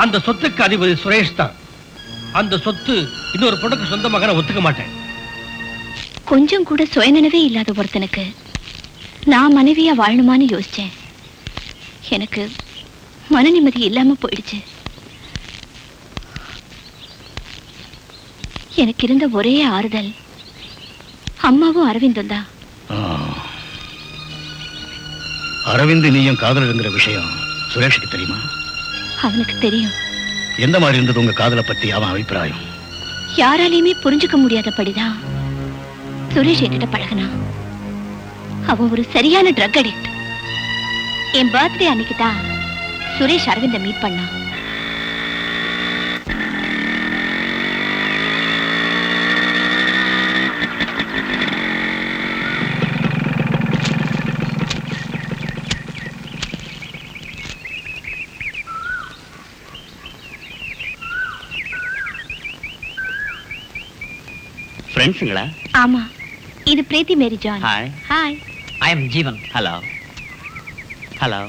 அந்த சொத்துக்கு அதிபதி சுரேஷ் தான். அந்த சொத்து இன்னொரு பொண்ணுக்கு சொந்த மகனை ஒத்துக்க மாட்டேன். கொஞ்சம் கூட சுயநினைவே இல்லாத ஒருத்தனுக்கு நான் மனைவியா வாழணுமான்னு யோசிச்சேன். எனக்கு மன நிம்மதி இல்லாம போயிடுச்சு. எனக்கு இருந்த ஒரே ஆறுதல் அம்மாவும் அரவிந்தும் தான். அரவிந்த் நீயும் காதலருங்கிற விஷயம் சுரேஷுக்கு தெரியுமா? அவனுக்கு தெரியும். எந்த மாதிரி இருந்தது உங்க காதலை பத்தி அவன் அபிப்பிராயம்? யாராலையுமே புரிஞ்சுக்க முடியாதபடிதான் சுரேஷ் என்கிட்ட பழகினான். அவன் ஒரு சரியான ட்ரக் அடிக்ட். என் பர்த்டே அன்னைக்கு தான் சுரேஷ் அரவிந்த மீட் பண்ணான். ஃப்ரெண்ட்ஸுங்களா? ஆமா, இது Preethi Mary John. Hi. Hi. I am Jeevan. Hello. Hello.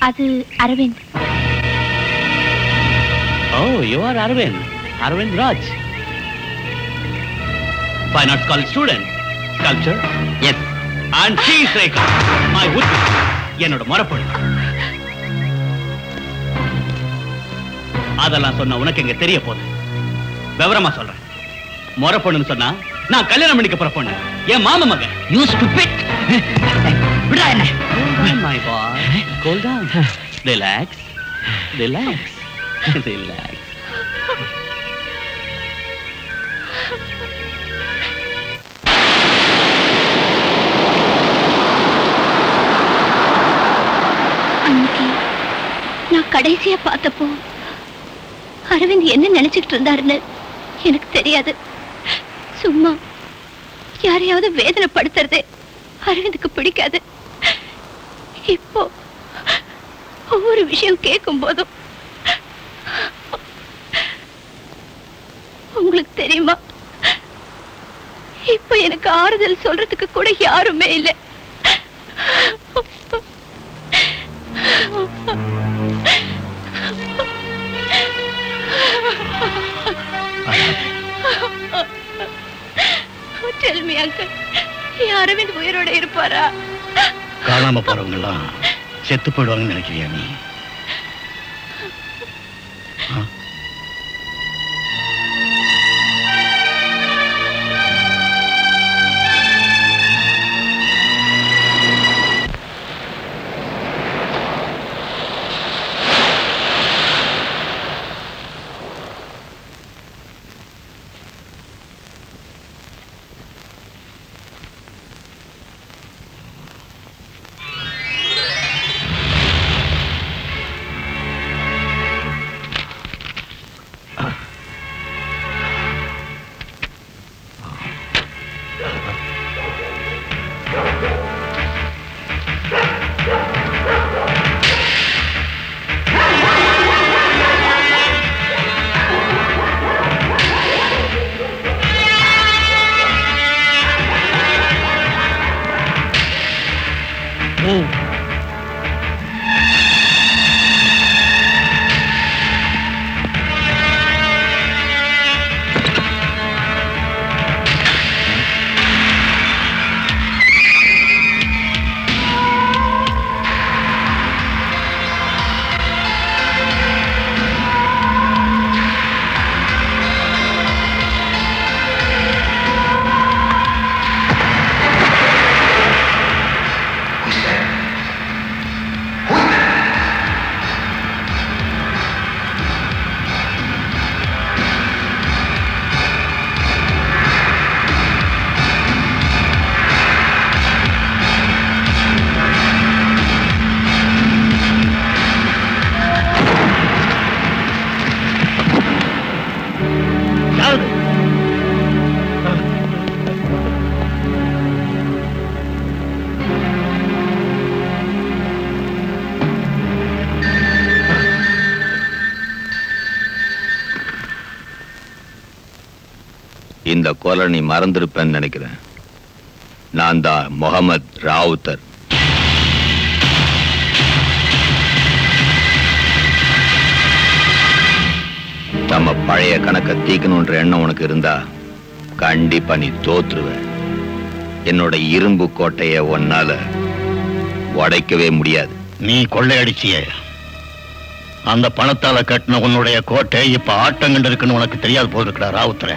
அது Aravind. Oh, you are Arvind. Arvind Raj. Fine Arts College student. Sculpture? Yes. And she is Rekha, my would-be. என்னோட மரப்பொண்ணு. அதெல்லாம் சொன்ன உனக்கு எங்க தெரிய போகுது? விவரமா சொல்றேன். மரப்பொண்ணுன்னு சொன்னா நான் கல்யாணம் பண்ணிக்க போற பொண்ணு. என் மாமா மகன். You stupid. விடா என்ன? Cool down, my boy. Cool down. Relax. Relax. Relax. அன்னைக்கு நான் கடைசியா பார்த்தப்போ அரவிந்த் என்ன நினைச்சிட்டு இருந்தாருன்னு எனக்கு தெரியாது. சும்மா யாரையாவது வேதனைப்படுத்துறது அரவிந்துக்கு பிடிக்காது. இப்போ ஒவ்வொரு விஷயம் கேட்கும் போதும் உங்களுக்கு தெரியுமா, இப்ப எனக்கு ஆறுதல் சொல்றதுக்கு கூட யாருமே இல்லை. Tell me, uncle, அரவிந்த் உயிரோட இருப்பாரா? காணாம போறவங்க எல்லாம் செத்து போயிடுவாங்கன்னு நினைக்கிறியா நீ? இந்த கொலை நீ மறந்திருப்பேன்னு நினைக்கிறேன். நான் தான் முகமது ராவுத்தர். நம்ம பழைய கணக்கை தீக்கணுன்ற எண்ணம் உனக்கு இருந்தா கண்டிப்பா நீ தோத்துருவ. என்னோட இரும்பு கோட்டைய உன்னால உடைக்கவே முடியாது. நீ கொள்ளையடிச்சிய அந்த பணத்தால கட்டின உன்னுடைய கோட்டை இப்ப ஆட்டங்கண்டு இருக்குன்னு உனக்கு தெரியாது போயிருக்கா ராவுத்தர.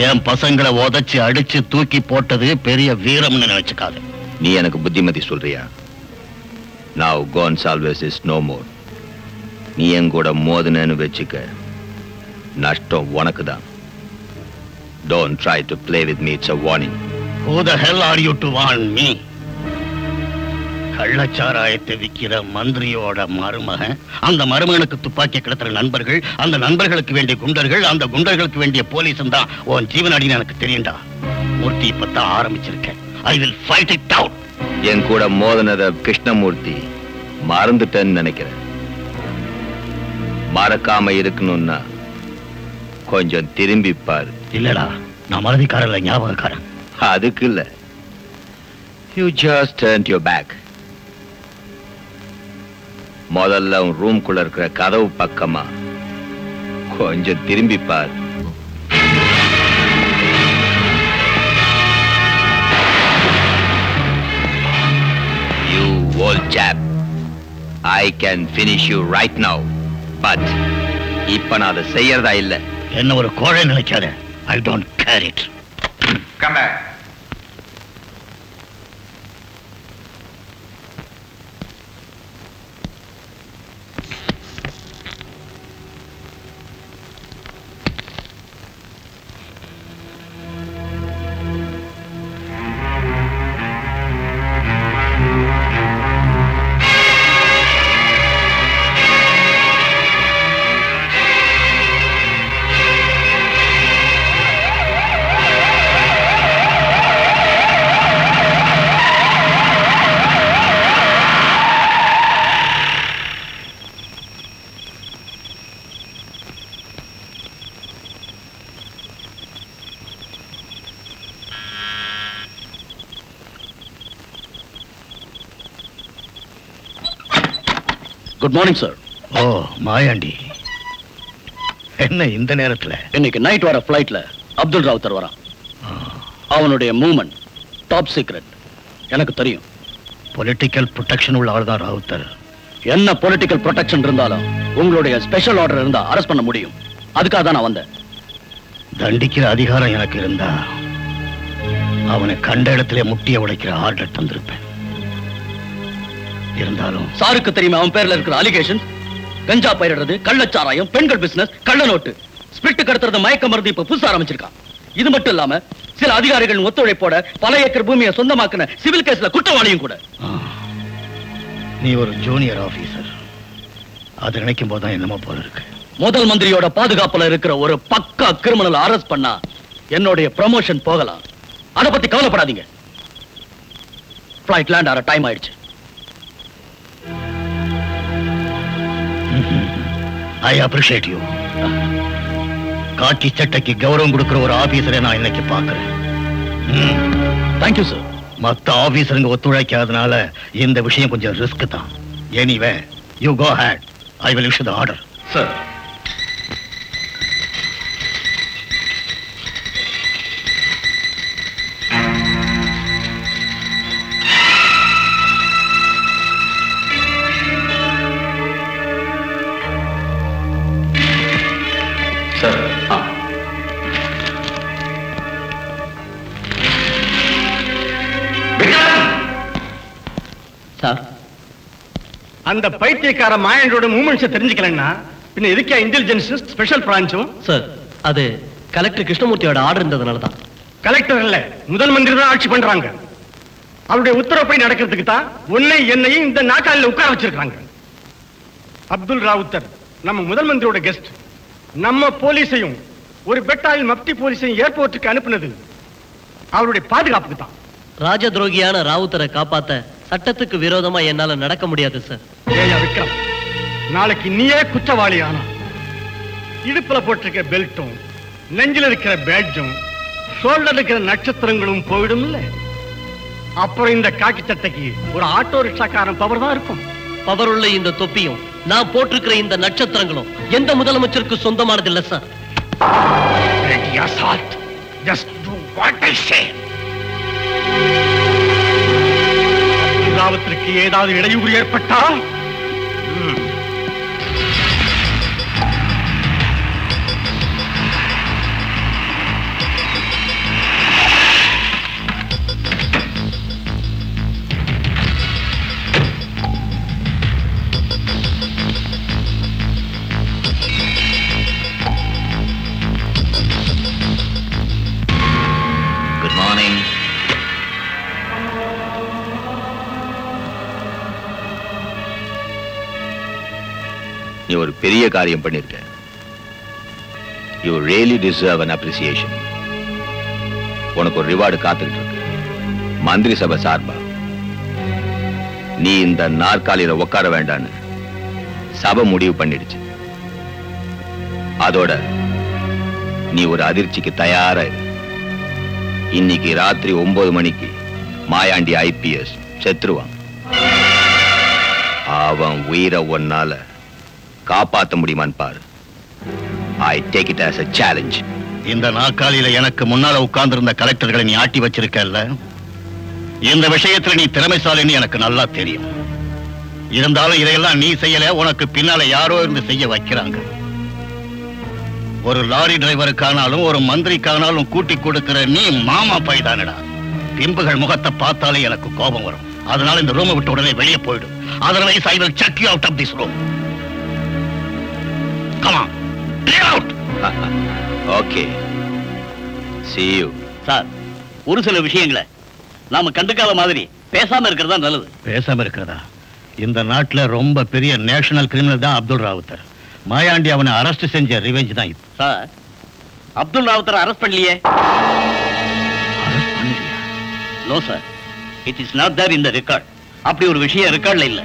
என் பசங்களை உதைச்சு அடிச்சு தூக்கி போட்டது பெரிய வீரம்னு நினைச்சுக்காது. நீ எனக்கு புத்திமதி சொல்றியா? Now Gonsalves is no more. நீ என் கூட மோதுனேன்னு வச்சுக்க, நஷ்டம் உனக்கு தான். Don't try to play with me, it's a warning. Who the hell are you to warn me? கள்ளச்சாராயத்தை விற்கிற மந்திரியோட மருமகன், அந்த மருமகனுக்கு துப்பாக்கி கிடத்துற நண்பர்கள், அந்த நண்பர்களுக்கு வேண்டிய குண்டர்கள், அந்த குண்டர்களுக்கு வேண்டிய போலீஸும் தான் உன் ஜீவனடின்னு எனக்கு தெரியும்டா. மூர்த்தி இப்பதான் ஆரம்பிச்சிருக்கேன். I will fight it out. என் கூட மோதனத கிருஷ்ணமூர்த்தி மறந்துட்டேன்னு நினைக்கிறேன். மறக்காம இருக்கணும்னா கொஞ்சம் திரும்பி பாரு. இல்லடா, நான் மறதிக்காரன் இல்ல, ஞாபகக்காரன். அதுக்கு இல்ல, you just turned your back. முதல்ல உன் ரூம்குள்ள இருக்கிற கதவு பக்கமா கொஞ்சம் திரும்பி பார். You old chap, I can finish you right now, but இப்ப நான் அதை செய்யறதா இல்ல. என்ன ஒரு கோழை நினைக்காத. I don't care it. Come back. Good morning sir. Oh Mayandi, என்ன இந்த நேரத்துல? இன்னைக்கு நைட் வர ஃபிளைட்ல அப்துல் ராவுத்தர் வரான். அவனுடைய மூவ்மெண்ட் டாப் சீக்ரெட், எனக்கு தெரியும். பொலிட்டிக்கல் ப்ரொடெக்ஷன் உள்ள ஆள் தான் ராவுத்தர். என்ன பொலிட்டிக்கல் ப்ரொடெக்ஷன் இருந்தாலும் உங்களுடைய ஸ்பெஷல் ஆர்டர் இருந்தா அரெஸ்ட் பண்ண முடியும். அதுக்காக தான் நான் வந்தேன். தண்டிக்கிற அதிகாரம் எனக்கு இருந்தா அவனை கண்ட இடத்திலே முட்டிய உடைக்கிற ஆர்டர் தந்திருப்பேன். இருந்தாலும் சாருக்கு தெரியுமா அவன் பேர்ல இருக்கிற அலிகேஷன்? கஞ்சா பயிரிடுறது, கள்ளச்சாராயம், பெண்கள் பிசினஸ், கள்ள நோட்டு, ஸ்பிரிட் கடத்துறது, மயக்க மருந்து இப்ப புதுசா ஆரம்பிச்சிருக்கான். இது மட்டும் இல்லாம சில அதிகாரிகள் ஒத்துழைப்போட பல ஏக்கர் பூமியை சொந்தமாக்கின சிவில் கேஸ்ல குற்றவாளியும் கூட. நீ ஒரு ஜூனியர் ஆபீசர், அது நினைக்கும் போதுதான் என்னமோ போல இருக்கு. முதல் மந்திரியோட பாதுகாப்புல இருக்கிற ஒரு பக்கா கிரிமினல் அரெஸ்ட் பண்ணா என்னுடைய ப்ரமோஷன் போகலாம். அதை பத்தி கவலைப்படாதீங்க. ஃபிளைட் லேண்ட் ஆற டைம் ஆயிடுச்சு. I appreciate you. காக்கி சட்டைக்கு கௌரவம் கொடுக்கிற ஒரு ஆபீசரை நான் இன்னைக்கு பார்க்கிறேன். Thank you sir. மத்த ஆபீசருங்க ஒத்துழைக்காதனால இந்த விஷயம் கொஞ்சம் ரிஸ்க் தான். Anyway you go ahead. I will issue the order. Sir. அந்த பைத்தியக்கார மாயனோட மூமெண்ட்ஸ் தெரிஞ்சுக்கலன்னா பின்ன எதுக்கே இன்டெலிஜென்ஸ் ஸ்பெஷல் பிரான்ச்சும்? சார், அது கலெக்டர் கிருஷ்ணமூர்த்தியோட ஆர்டர் இருந்ததுனால தான். கலெக்டர் இல்ல, முதல் மந்திரி தான் ஆட்சி பண்றாங்க. அவருடைய உத்தரப்படி நடக்கிறதுக்கு தான் உன்னை என்னையும் இந்த நாட்டாளில உட்கார வச்சிருக்காங்க. அப்துல் ராவுத்தர் நம்ம முதல் மந்திரியோட கெஸ்ட். நம்ம போலீஸையும் ஒரு பெட்டாயில் மப்டி போலீஸையும் ஏர்போர்ட்டுக்கு அனுப்புனது அவருடைய பாதுகாப்புக்கு தான். ராஜ துரோகியான ராவுத்தரை காப்பாத்த சட்டத்துக்கு விரோதமா என்னால நடக்க முடியாது சார். ஏயா விக்ரம், நாளைக்கு நீயே குற்றவாளி ஆனா இடுப்புல போட்டிருக்க பெல்ட்டும் நெஞ்சில் இருக்கிற பேட்ஜும் ஷோல்டர் இருக்கிற நட்சத்திரங்களும் போயிடும் இல்ல. அப்புறம் இந்த காக்கி சட்டைக்கு ஒரு ஆட்டோ ரிக்ஷாக்காரன் பவர் தான் இருக்கும். பவர் உள்ள இந்த தொப்பியும் நான் போட்டிருக்கிற இந்த நட்சத்திரங்களும் எந்த முதலமைச்சருக்கு சொந்தமானது இல்ல சார். ராவத்திற்கு ஏதாவது இடையூறு ஏற்பட்டா குட் மார்னிங். நீ ஒரு பெரிய காரியம் பண்ணிருக்க. You really deserve an appreciation. உனக்கு ஒரு ரிவார்டு காத்துக்கிட்டு இருக்கு. மந்திரி சபை சார்பா நீ இந்த நாற்காலியில உட்கார வேண்டான்னு சபை முடிவு பண்ணிடுச்சு. அதோட நீ ஒரு அதிர்ச்சிக்கு தயாரா இரு. இன்னைக்கு ராத்திரி 9 மணிக்கு மாயாண்டி IPS செத்துருவான். அவன் உயிரை ஒன்னால காப்பாத்த முடியுமான்னு பாரு. I take it as a challenge. இந்த நாற்காலியில எனக்கு முன்னால உட்கார்ந்திருந்த கலெக்டர்களை நீ ஆட்டி வச்சிருக்கல்ல, இந்த விஷயத்துல நீ திறமைசாலின்னு எனக்கு நல்லா தெரியும். இருந்தாலும் இதையெல்லாம் நீ செய்யல, உனக்கு பின்னால யாரோ இருந்து செய்ய வைக்கிறாங்க. ஒரு லாரி டிரைவருக்கானாலும் ஒரு மந்திரிக்கானாலும் கூட்டி கொடுக்கிற நீ மாமா பைதானடா. பிம்புகள் முகத்தை பார்த்தாலே எனக்கு கோபம் வரும். அதனால இந்த ரூமை விட்டு உடனே வெளியே போயிடும். Otherwise I will chuck you out of this room. Come on, get out. Okay. See you. Sir, ஒரு சில விஷயங்களை நாம கண்டுக்காத மாதிரி பேசாம இருக்கிறதா நல்லது. பேசாம இருக்கிறதா? இந்த நாட்டுல ரொம்ப பெரிய நேஷனல் கிரிமினல் தான் அப்துல் ராவுத்தர். மாயாண்டி அவனை அரெஸ்ட் செஞ்ச ரிவெஞ்ச் தான் இது. சார், அப்துல் ராவுத்தரை அரெஸ்ட் பண்ணலையே. அரெஸ்ட் பண்ணலையா? No sir, it is not there in the record. அப்படி ஒரு விஷயம் ரெக்கார்ட்ல இல்ல.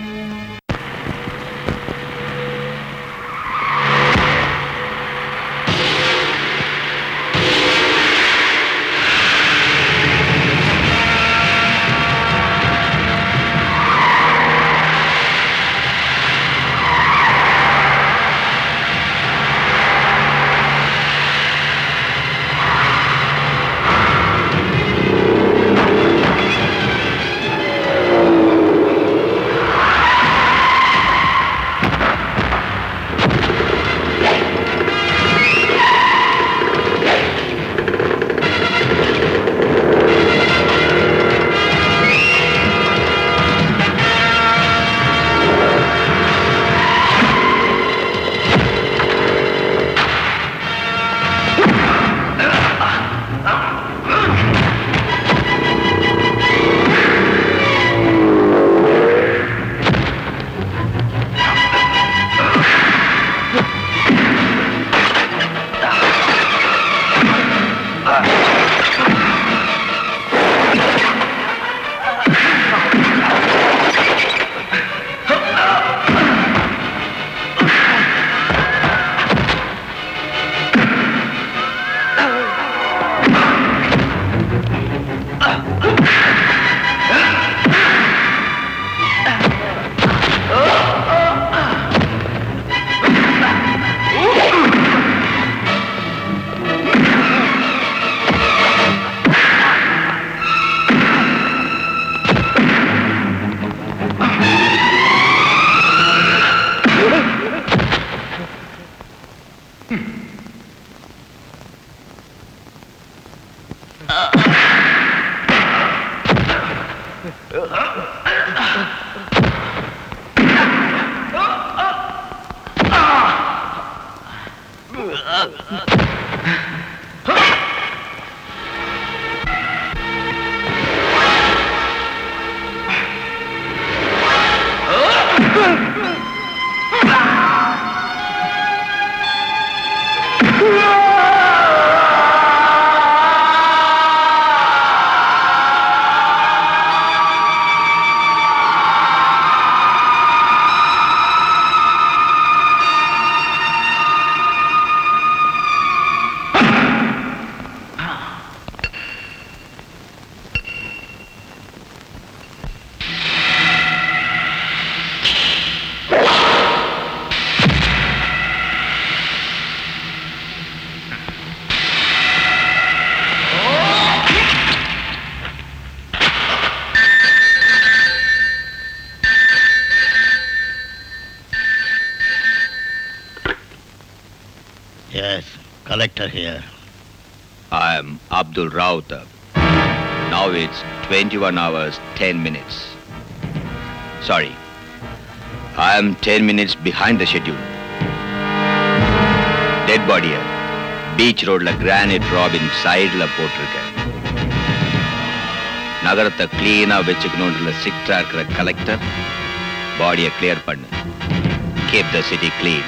Yes, collector here. I am Abdul Rauta. Now it's 21 hours, 10 minutes. Sorry. I am 10 minutes behind the schedule. Dead body here. Beach road la granite robin side la போட்டிருக்கேன். நகரத்தை clean-ஆ வெச்சுக்கணும்ன்ற சிக்டா இருக்கிற collector பாடியை clear பண்ணு. Keep the city clean.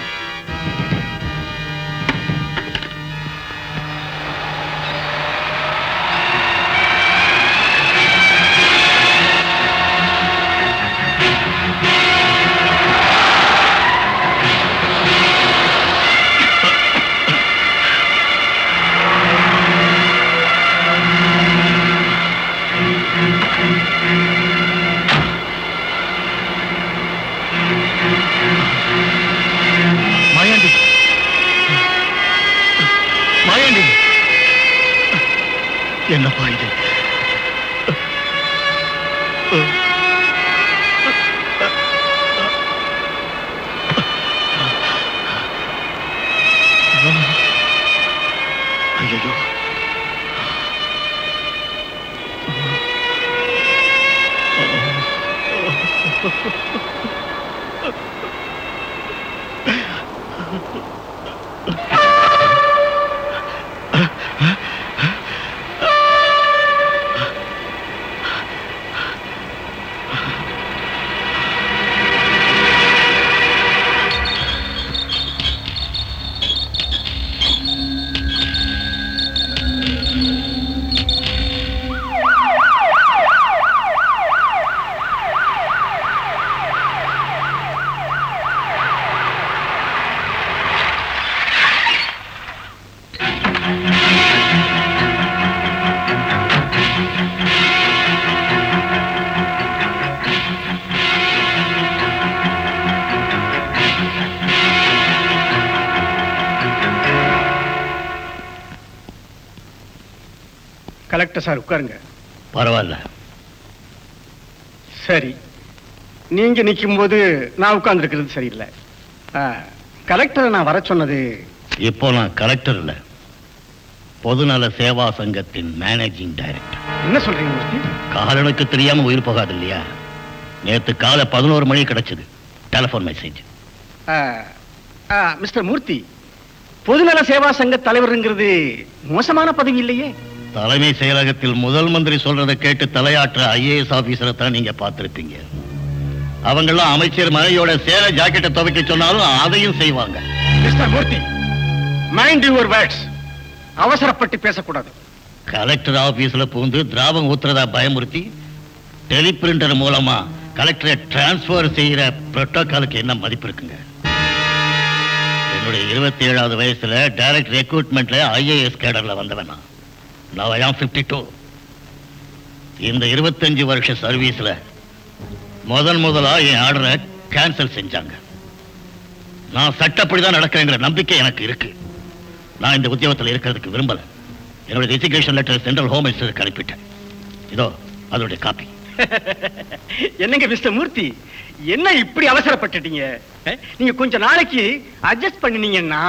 என்னப்பா இது? ஐயோ, collector sir உட்காருங்க. பரவாயில்ல. சரி, நீங்க நிக்கும்போது நான் உட்கார்ந்துருக்கிறது சரியில்லை. கலெக்டரை நான் வர சொன்னது, இப்போ நான் கலெக்டர் இல்ல, பொதுநல சேவா சங்கத்தின் மேனேஜிங் டைரக்டர். என்ன சொல்றீங்க மூர்த்தி? காலனுக்கு தெரியாம உயிர் போகாது இல்லையா? நேத்து காலை 11 மணி கிடைச்சது டெலிபோன் மெசேஜ். மிஸ்டர் மூர்த்தி, பொதுநல சேவா சங்க தலைவருங்கிறது மோசமான பதவி இல்லையே. தலைமை செயலகத்தில் முதல் மந்திரி சொல்றதை கேட்டு தலையாற்ற ஐஏஎஸ் ஆபீசரை தான் நீங்க பார்த்திருப்பீங்க. அவங்கெல்லாம் அமைச்சர் மனைவியோட சேலை ஜாக்கெட்டை துவைக்க சொன்னாலும் அதையும் செய்வாங்க. Mister Murthy, mind your words. அவசரப்பட்டு பேசக்கூடாது. கலெக்டர் ஆபீஸ்ல புகுந்து திராவகம் ஊத்துறதா பயமுறுத்தி டெலிபிரிண்டர் மூலமா கலெக்டரை டிரான்ஸ்பர் செய்யற புரோட்டோகாலுக்கு என்ன மதிப்பு இருக்குங்க? என்னுடைய 27வது வயசுல டைரக்ட் ரெக்ரூட்மெண்ட்ல ஐஏஎஸ் கேடர்ல வந்தவனா. Now I am 52. இந்த 25 வருஷ சர்வீஸ்ல முதலா என் ஆர்டரை கேன்சல் செஞ்சாங்க. நான் சட்டப்படிதான் நடக்கிறேங்கிற நம்பிக்கை எனக்கு இருக்கு. நான் இந்த உத்தியோகத்தில் இருக்கிறதுக்கு விரும்பல. என்னுடைய ரெசிக்னேஷன் லெட்டர் சென்ட்ரல் ஹோம் மினிஸ்டருக்கு அனுப்பிட்டேன். இதோ அதோடைய காப்பி. என்னங்க மிஸ்டர் மூர்த்தி, என்ன இப்படி அவசரப்பட்டுட்டீங்க? நீங்க கொஞ்ச நாளைக்கு அட்ஜஸ்ட் பண்ணினீங்கன்னா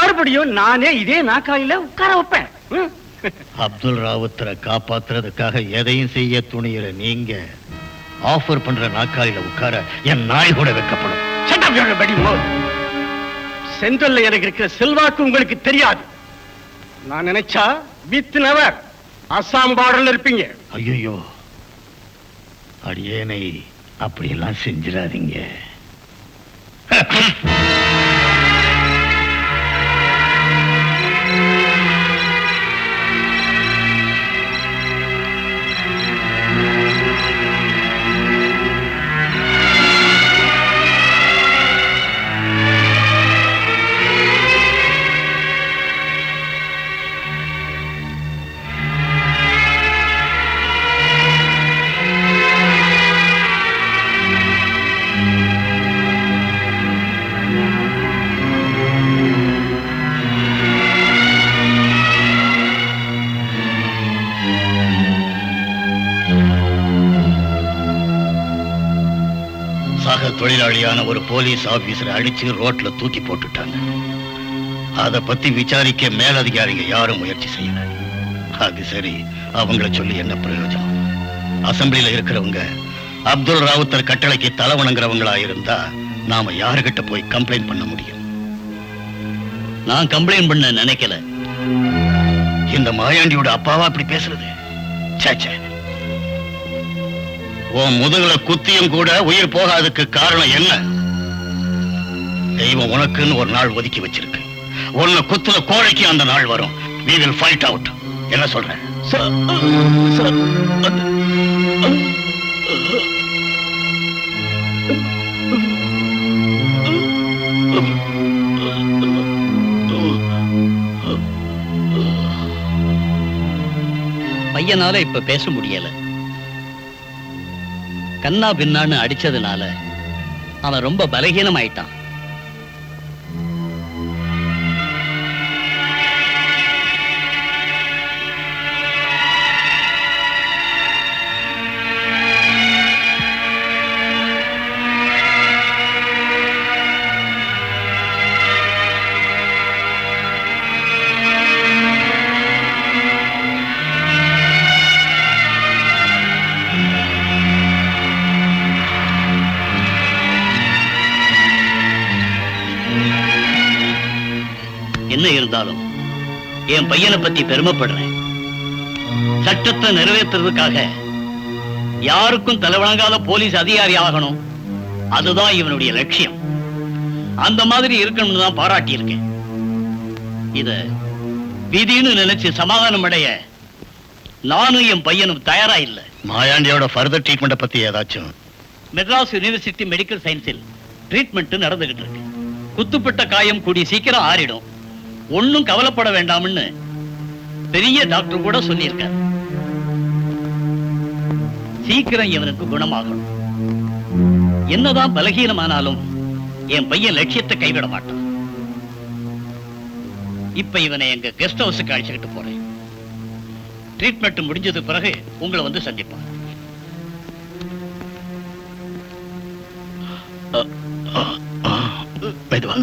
மறுபடியும் நானே இதே நாக்காயில உட்கார வைப்பேன். அப்துல் ராவுத்தரை காப்பாத்துறதுக்காக எதையும் செய்ய துணியிற நீங்க ஆஃபர் பண்ற நாக்காயில உட்கார என் நாய் கூட வைக்கப்படும். சென்ட்ரல்ல எனக்கு இருக்கிற செல்வாக்கு உங்களுக்கு தெரியாது. நான் நினைச்சா வித் நவர் அசாம் பார்டர்ல இருப்பீங்க. ஐயோ, அடியேனை அப்படியெல்லாம் செஞ்சிடாதீங்க. தொழிலாளியான ஒரு போலீஸ் ஆபீசரை அடிச்சு ரோட்ல தூக்கி போட்டுட்டாங்க. அத பத்தி விசாரிக்க மேலதிகாரிங்க யாரும் முயற்சி செய்யல. அது சரி, அவங்கள சொல்லி என்ன பிரயோஜனம்? அசம்பிளில இருக்கிறவங்க அப்துல் ராவுத்தர் கட்டளைக்கு தலை வணங்குறவங்களா இருந்தா நாம யாருகிட்ட போய் கம்ப்ளைண்ட் பண்ண முடியும்? நான் கம்ப்ளைண்ட் பண்ண நினைக்கல. இந்த மாயாண்டியோட அப்பாவா அப்படி பேசுறது? சேச்சே, உன் முதுகுல குத்தியும் கூட உயிர் போகாததுக்கு காரணம் என்ன? தெய்வம் உனக்குன்னு ஒரு நாள் ஒதுக்கி வச்சிருக்கு. உன்னை குத்துல கோழைக்கு அந்த நாள் வரும். we will fight out. என்ன சொல்ற? பையனால இப்ப பேச முடியல. கண்ணா பின்னான்னு அடிச்சதுனால அவன் ரொம்ப பலகீனமாயிட்டான். என்ன இருந்தாலும் என் பையனை பத்தி பெருமைப்படுறேன். சட்டத்தை நிறைவேற்றுறதுக்காக யாருக்கும் தலைவணங்காத போலீஸ் அதிகாரி ஆகணும், அதுதான் இவனுடைய லட்சியம். அந்த மாதிரி இருக்கணும்னு தான் பாராட்டி இருக்கேன். இத விதின்னு நினைச்சு சமாதானம் அடைய நானும் என் பையனும் தயாரா இல்ல. மாயாண்டியோட ஃபர்தர் ட்ரீட்மெண்ட் பத்தி ஏதாச்சும்? மெட்ராஸ் யூனிவர்சிட்டி மெடிக்கல் சயின்ஸில் ட்ரீட்மெண்ட் நடந்துகிட்டு இருக்கு. குத்துப்பட்ட காயம் கூடி சீக்கிரம் ஆறிடும், ஒன்னும் கவலைப்பட வேண்டாம்னு பெரிய டாக்டர் கூட சொல்லியிருக்கார். சீக்கிரம் இவனுக்கு குணமாகணும். என்னதான் பலகீனமானாலும் என் பையன் லட்சியத்தை கைவிட மாட்டான். இப்ப இவனை எங்க கெஸ்ட் ஹவுஸுக்கு அழைச்சுக்கிட்டு போறேன். ட்ரீட்மெண்ட் முடிஞ்சது பிறகு உங்களை வந்து சந்திப்பான். மெதுவா.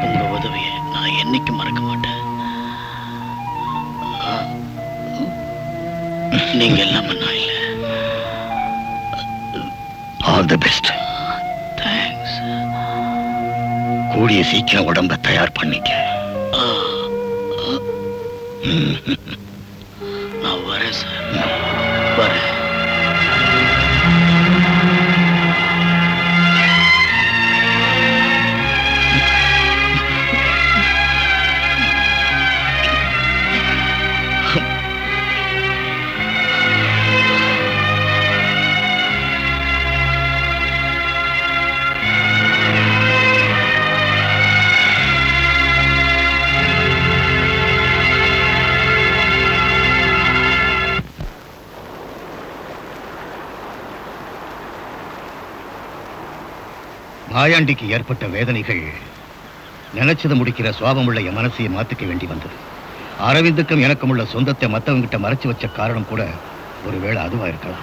உங்க உதவியை நான் என்னைக்கு மறக்க மாட்டேன். நீங்க எல்லாம் நான் இல்ல. All the best. தேங்க்ஸ். கூடிய சீக்கிரம் உடம்ப தயார் பண்ணிக்க. நான் வரேன் சார், வரேன். மாயாண்டிக்கு ஏற்பட்ட வேதனைகள் நினைச்சது முடிக்கிற சுவாபமுள்ள என் மனசையை மாத்திக்க வேண்டி வந்தது. அரவிந்துக்கும் எனக்கும் உள்ள சொந்தத்தை மற்றவங்கிட்ட மறைச்சு வச்ச காரணம் கூட ஒருவேளை அதுவா இருக்கலாம்.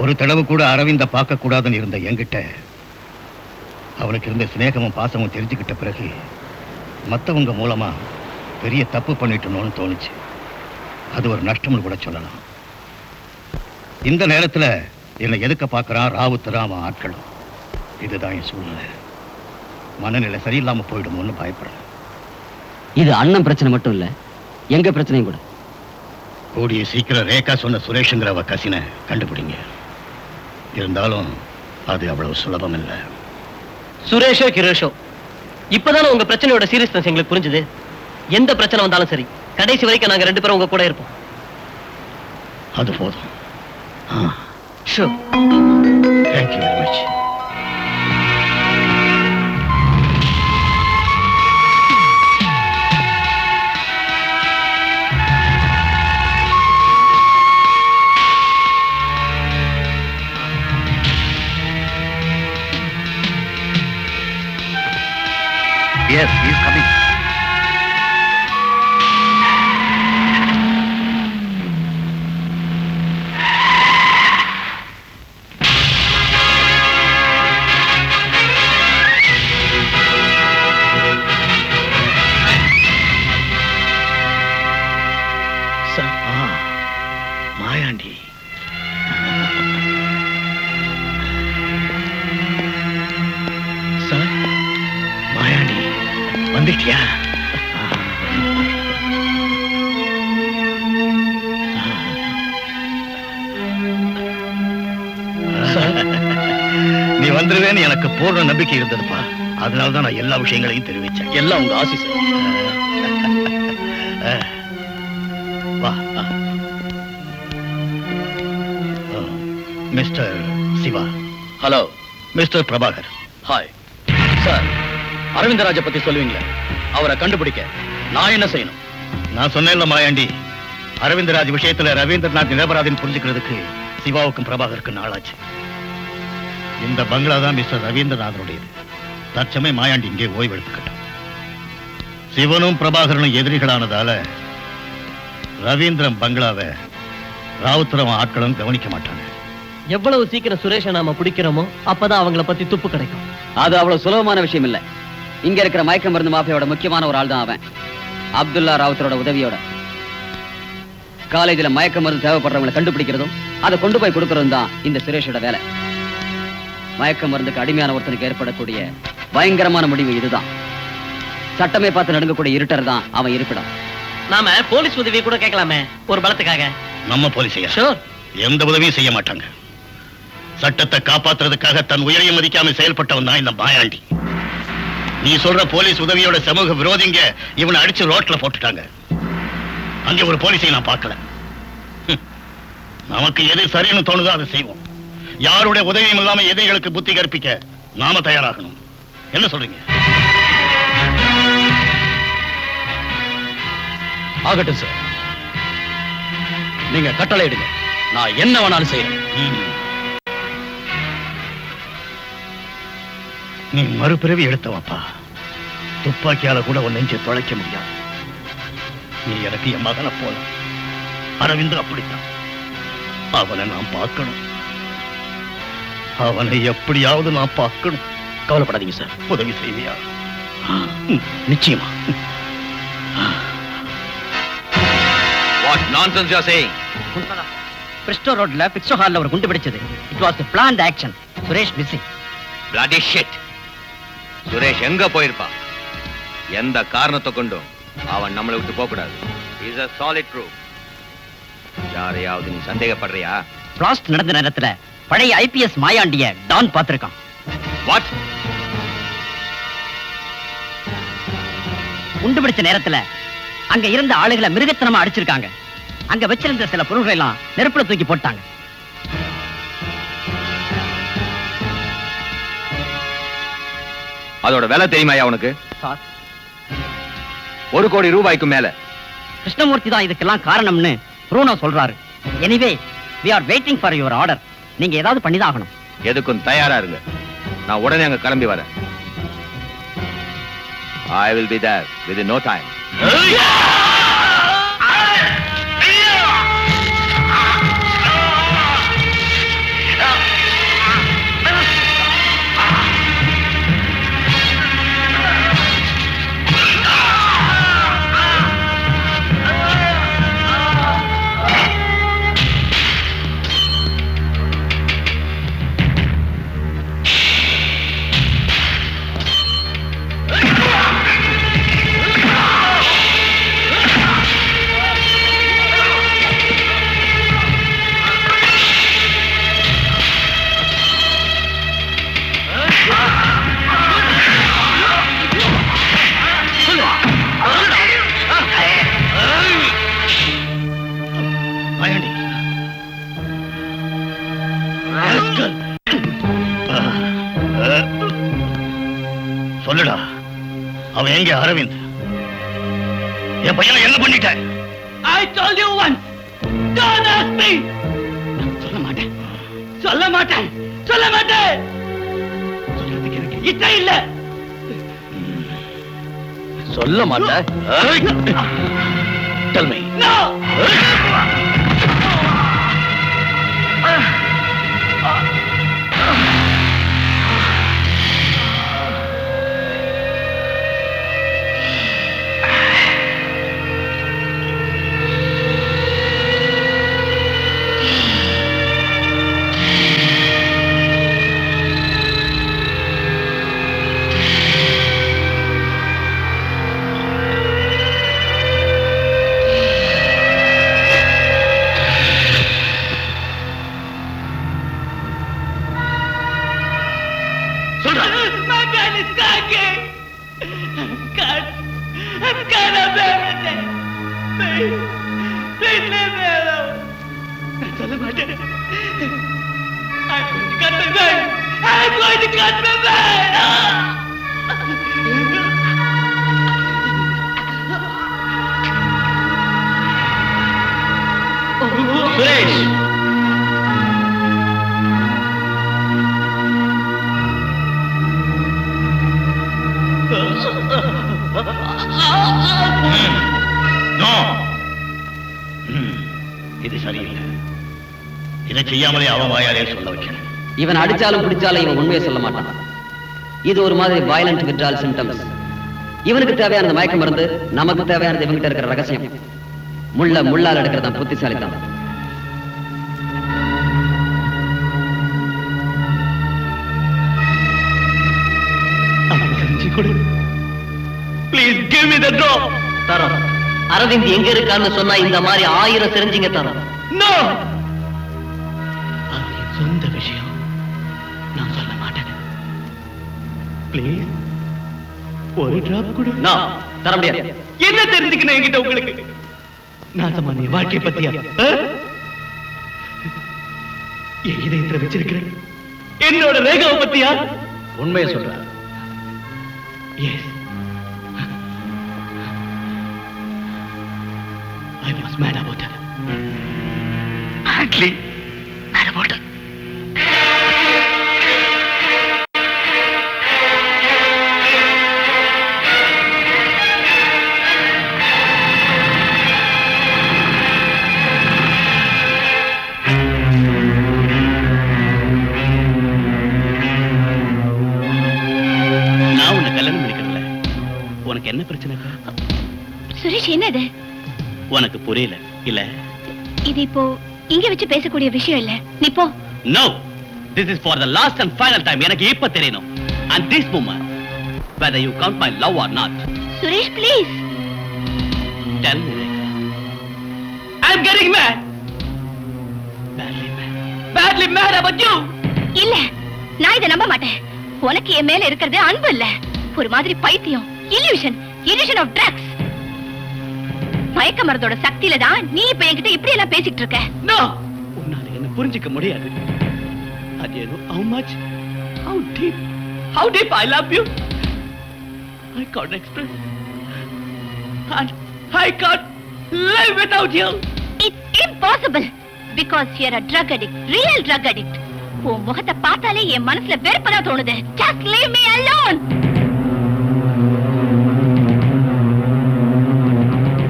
ஒரு தடவை கூட அரவிந்த பார்க்க கூடாதுன்னு இருந்த என்கிட்ட அவனுக்கு இருந்த சிநேகமும் பாசமும் தெரிஞ்சுக்கிட்ட பிறகு மற்றவங்க மூலமா பெரிய தப்பு பண்ணிட்டோன்னு தோணுச்சு. அது ஒரு நஷ்டம்னு கூட சொல்லலாம். இந்த நேரத்துல என்னை எதுக்க பார்க்கறான் ராவுத்தரா அவன் ஆட்களும். இதுதான் என் சூழ்நிலை. மனநிலை சரியில்லாம போயிடுமோன்னு பயப்படுறேன். இது அண்ணன் பிரச்சனை மட்டும் இல்ல, எங்க பிரச்சனையும் கூட. கூடிய சீக்கிரம் ரேகா சொன்ன சுரேஷுங்கிற அவ கசினை கண்டுபிடிங்க. இருந்தாலும் அது அவ்வளவு சுலபம் இல்லை. சுரேஷோ கிரேஷோ, இப்பதானே உங்க பிரச்சனையோட சீரியஸ்னஸ் எங்களுக்கு புரிஞ்சுது. எந்த பிரச்சனை வந்தாலும் சரி, கடைசி வரைக்கும் நாங்க 2 பேரும் உங்க கூட இருப்போம். அது போதும். Sure. Thank you very much. Yes, he is coming. நீ வந்துருவேன்னு எனக்கு பூர்ண நம்பிக்கை இருந்ததுப்பா. அதனாலதான் நான் எல்லா விஷயங்களையும் தெரிவிச்சேன். எல்லாம் உங்க ஆசி சார். வா. Mister Siva. Hello. Mister Prabhakar. Hi sir. அரவிந்தராஜை பத்தி சொல்லுவீங்களே, அவரை கண்டுபிடிக்க நான் என்ன செய்யணும்? நான் சொன்னேன்ல மாயாண்டி, அரவிந்தராஜ் விஷயத்துல ரவீந்திரநாத் நிரபராதின்னு புரிஞ்சுக்கிறதுக்கு சிவாவுக்கும் பிரபாகருக்கும் நாளாச்சு. இந்த பங்களா தான் மிஸ்டர் ரவீந்திரநாதனுடையது. தற்சமயம் மாயாண்டி இங்கே ஓய்வு எடுத்துக்கிட்டோம். சிவனும் பிரபாகரனும் எதிரிகளானதால ரவீந்திரன் பங்களாவை ராவுத்தரம் ஆட்களும் கவனிக்க மாட்டாங்க. எவ்வளவு சீக்கிரம் சுரேஷை நாம பிடிக்கிறோமோ அப்பதான் அவங்கள பத்தி துப்பு கிடைக்கும். அது அவ்வளவு சுலபமான விஷயம் இல்ல. இங்க இருக்கிற மயக்க மருந்து மாஃபியாவோட முக்கியமான ஒரு ஆள் தான் அவன். அப்துல்லா ராவுத்தரோட உதவியோட காலேஜில் மயக்க மருந்து தேவைப்படுறவங்களை கண்டுபிடிக்கிறதும் அதை கொண்டு போய் கொடுக்கறதும் தான் இந்த சுரேஷோட வேலை. மயக்க மருந்துக்கு அடிமையான ஒருத்தனுக்கு ஏற்படக்கூடிய பயங்கரமான முடிவு இதுதான். சட்டமே பார்த்து நடுங்கக்கூடிய இருட்டர் தான் அவன் இருப்பிடம். நாம போலீஸ் உதவி கூட கேட்கலாமே ஒரு பலத்துக்காக. நம்ம போலீஸ் எந்த உதவியும் செய்ய மாட்டாங்க. சட்டத்தை காப்பாத்துறதுக்காக தன் உயிரையும் மதிக்காம செயல்பட்டவன் தான் இந்த மாயாண்டி. நீ சொல்ற போலீஸ் உதவியோட சமூக விரோதிங்க இவனை அடிச்சு ரோட்ல போட்டுட்டாங்க. அங்கே ஒரு போலீஸை நான் பார்க்கல. நமக்கு எது சரின்னு தோணுதோ அதை செய்வோம். யாருடைய உதவியும் இல்லாம எதிரிகளுக்கு புத்தி கற்பிக்க நாம தயாராகணும். என்ன சொல்றீங்க? ஆகட்டும் சார், நீங்க கட்டளை இடுங்க. நான் என்ன வேணாலும் செய்யறேன். நீ மறுபிறவி எடுத்தவாப்பா. துப்பாக்கியால கூட உன் நெஞ்சை தொலைக்க முடியாது. நீ எனக்கு என் மகனை போல. அரவிந்தர் அப்படித்தான். அவனை நான் பார்க்கணும். அவனை எப்படியாவது நான் பார்க்கணும். கவலைப்படாதீங்க சார். உதவி செய்வியா? நிச்சயமா. What nonsense you are saying? Bristow ரோட்ல பிக்சோ ஹால்ல ஒரு குண்டு பிடிச்சது. It was a planned action. Suresh missing. Bloody shit. Suresh எங்க போயிருப்பான்? எந்த காரணத்தை கொண்டும் அவன் நம்மளை விட்டு போக கூடாது. Is a solid proof. யாரையாவது நீ சந்தேகப்படுறியா? பிளாஸ்ட் நடந்த நேரத்துல பழைய ஐபிஎஸ் மாயாண்டிய டான் பார்த்திருக்கான். What? குண்டு பிடிச்ச நேரத்துல அங்க இருந்த ஆளுகளை மிருகத்தனமா அடிச்சிருக்காங்க. அங்க வச்சிருந்த சில பொருள்களை எல்லாம் நெருப்புல தூக்கி போட்டாங்க. அதோட விலை தெரியுமாயா உனக்கு? சார், 1 கோடி ரூபாய்க்கு மேல. கிருஷ்ணமூர்த்தி தான் இதுக்கெல்லாம் காரணம்னு ப்ரூனோ சொல்றாரு. Anyway we are waiting for your order. நீங்க ஏதாவது பண்ணிதான் ஆகணும். எதுக்கும் தயாரா இருங்க. நான் உடனே அங்க கிளம்பி வரேன். I will be there within no time. சொல்லுடா, அவன் எங்க? அரவிந்த், என் பையனை என்ன பண்ணிட்ட? I told you once. Don't ask me. சொல்ல மாட்டேன். சொல்ல மாட்டேன். சொல்ல மாட்டேன். சொல்றதுக்கு எனக்கு இச்சை இல்ல. சொல்ல மாட்டேன். Tell me. No. சுரேஷ், இது சரியில்லை. இதை செய்யாமலே அவன் வாயாலே சொல்ல வைக்கணும். இவன் அடிச்சாலும் பிடிச்சாலும் இவன் உண்மையை சொல்ல மாட்டான். இது ஒரு மாதிரி வயலண்ட் withdrawal symptoms. இவனுக்கு தேவையானது மயக்க மருந்து, நமக்கு தேவையானது இவங்கிட்ட இருக்கிற ரகசியம். முள்ளால் எடுக்கிறதான் புத்திசாலித்தான். Please give me the drop. தரோம். அரவிந்த் எங்க இருக்கான்னு சொன்னா இந்த மாதிரி 1000 தெரிஞ்சுங்க தரோம். No. அது என் சொந்த விஷயம், நான் சொல்ல மாட்டேன். Please. ஒரு டிராப் கொடு. நான் தர முடியாது. என்ன தெரிஞ்சுக்கணும் என்கிட்ட உங்களுக்கு? நான் சாமானிய வாழ்க்கை பத்தியா? என் இதயத்துல வச்சிருக்கிறேன் என்னோட ரேகாவை பத்தியா? உண்மையை சொல்ற. Yes. I was mad about her. Madly mad about her. நான் உன்னை கல்யாணம் பண்ணிக்கிறதுல உனக்கு என்ன பிரச்சனை? சுரேஷ், என்னது? உனக்கு புரியல இல்ல? இது இப்போ இங்க வச்சு பேசக்கூடிய விஷயம் இல்ல. நீ போ. No, this is for the last and final time. எனக்கு இப்ப தெரியணும். And this moment, whether you count my love or not. Suresh, please. Tell me, Rekha. I'm getting mad. Badly mad about you. இல்ல, நான் இதை நம்ப மாட்டேன். உனக்கு என் மேல இருக்கிறது அன்பு இல்ல, ஒரு மாதிரி பைத்தியம். illusion of drugs. மயக்க மருந்தோட சக்தியில தான் நீ இப்ப என்கிட்ட இப்படி எல்லாம் பேசிட்டு இருக்க. No, உன்னால என்ன புரிஞ்சிக்க முடியாது. அது you know how much, how deep I love you. I can't express. And I can't live without you. It's impossible because you're a drug addict, real drug addict. உன் முகத்தை பார்த்தாலே என் மனசுல வெறுப்பதான் தோணுது. Just leave me alone.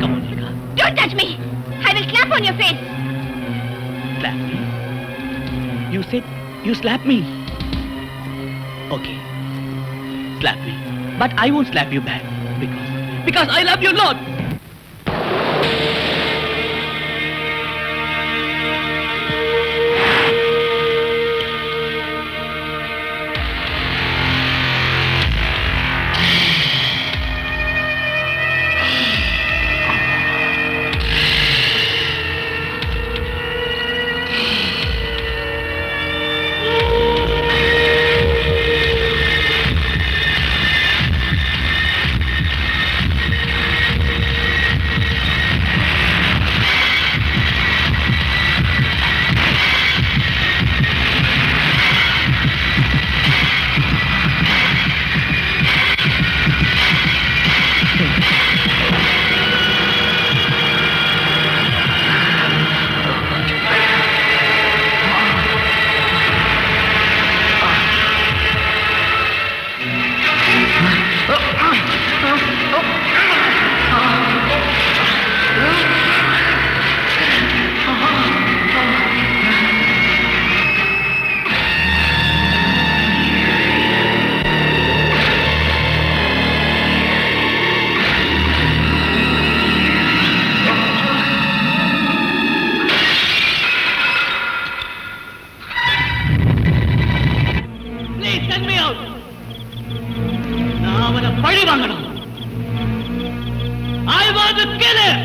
Come on, Rekha. Don't touch me. I will slap on your face. Slap me? You said you slap me. Okay. Slap me. But I won't slap you back because I love you a lot. I want to kill him!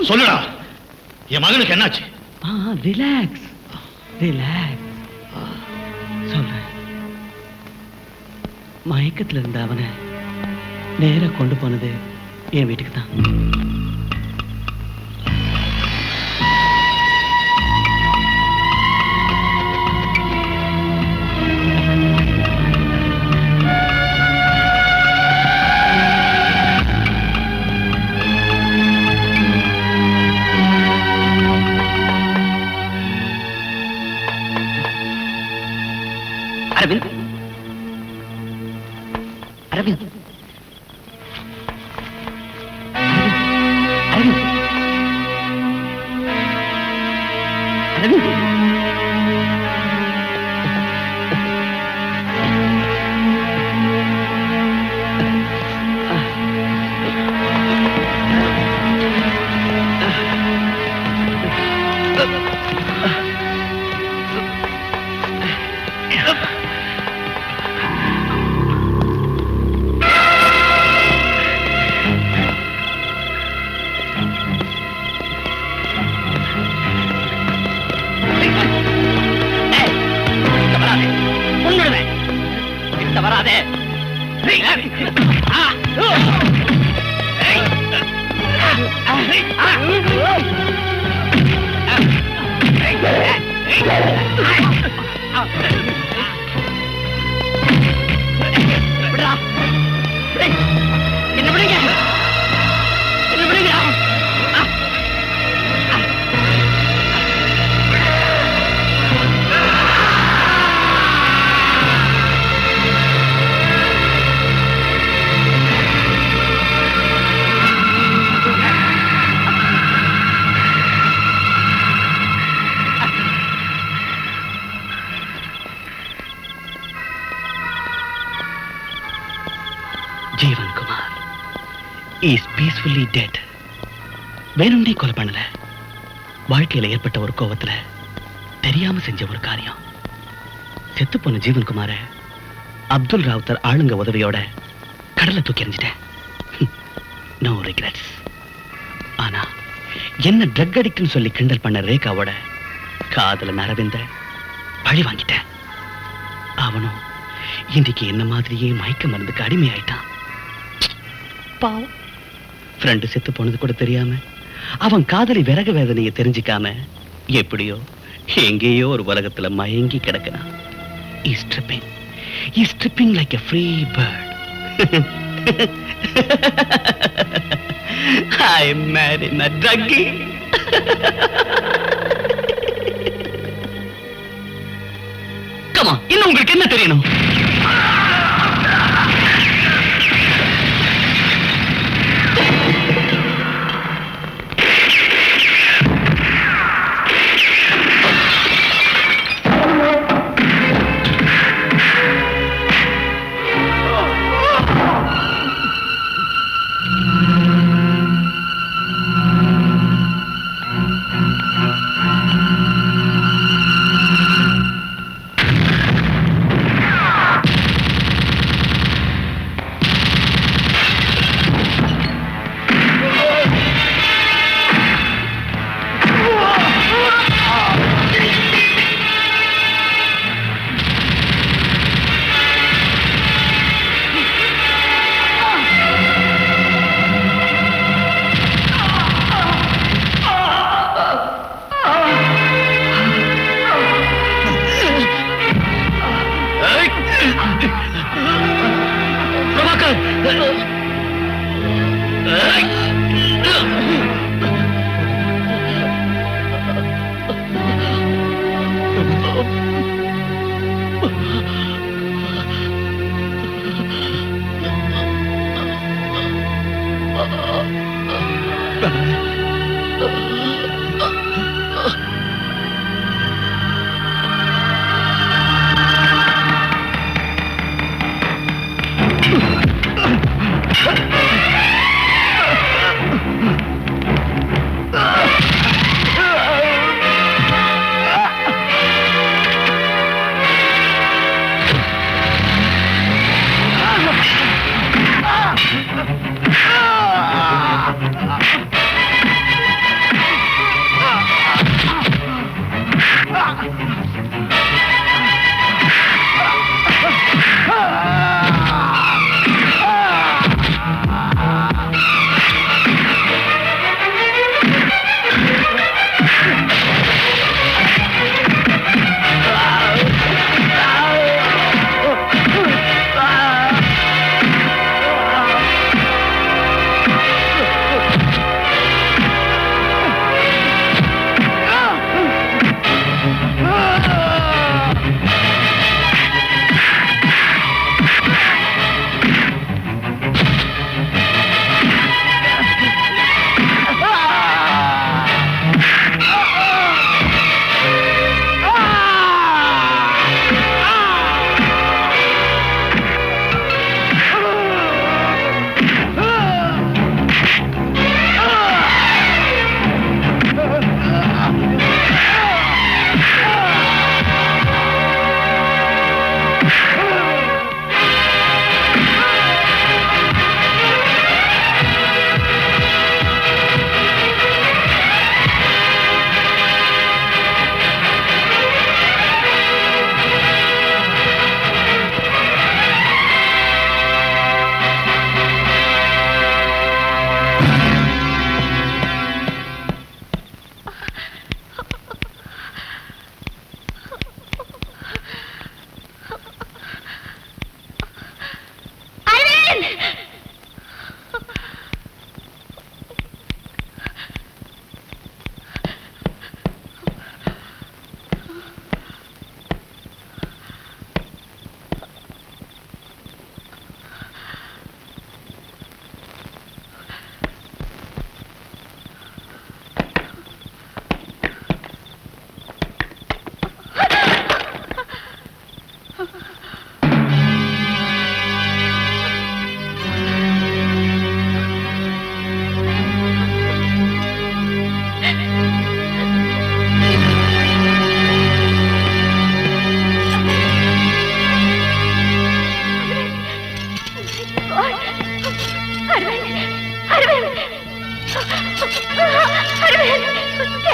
சொல்லுடா, என் மகனுக்கு என்னாச்சு? Relax relax சொல்றேன். மயக்கத்துல இருந்த அவனை நேரா கொண்டு போனது என் வீட்டுக்கு தான். அரவிந்த், அரவிந்த், அரவிந்த், அரவிந்த். வராதே. என்ன விடுங்க, என்ன விடுங்க. ஜீவன் குமார் is peacefully dead. வேணும்னே கொலை பண்ணல. வாழ்க்கையில ஏற்பட்ட ஒரு கோவத்துல தெரியாம செஞ்ச ஒரு காரியம். செத்து போன ஜீவன் குமார அப்துல் ராவுத்தர் ஆளுங்க உதவியோட கடல்ல தூக்கி எறிஞ்சிட்டேன். No regrets. ஆனா என்ன ட்ரக் அடிக்ட்னு சொல்லி கிண்டல் பண்ண ரேகாவோட காதல அரவிந்த பழி வாங்கிட்டேன். அவனும் இன்னைக்கு என்ன மாதிரியே மயக்க மருந்துக்கு அடிமையாயிட்டான். பாவம், ஃப்ரெண்டு செத்து போனது கூட தெரியாம அவன் காதலி விரக வேதனையை தெரிஞ்சுக்காம எப்படியோ எங்கேயோ ஒரு உலகத்துல மயங்கி கிடக்கிறான். He's tripping like a free bird. I'm mad in a druggie. Come on, இன்னும் உங்களுக்கு என்ன தெரியணும்?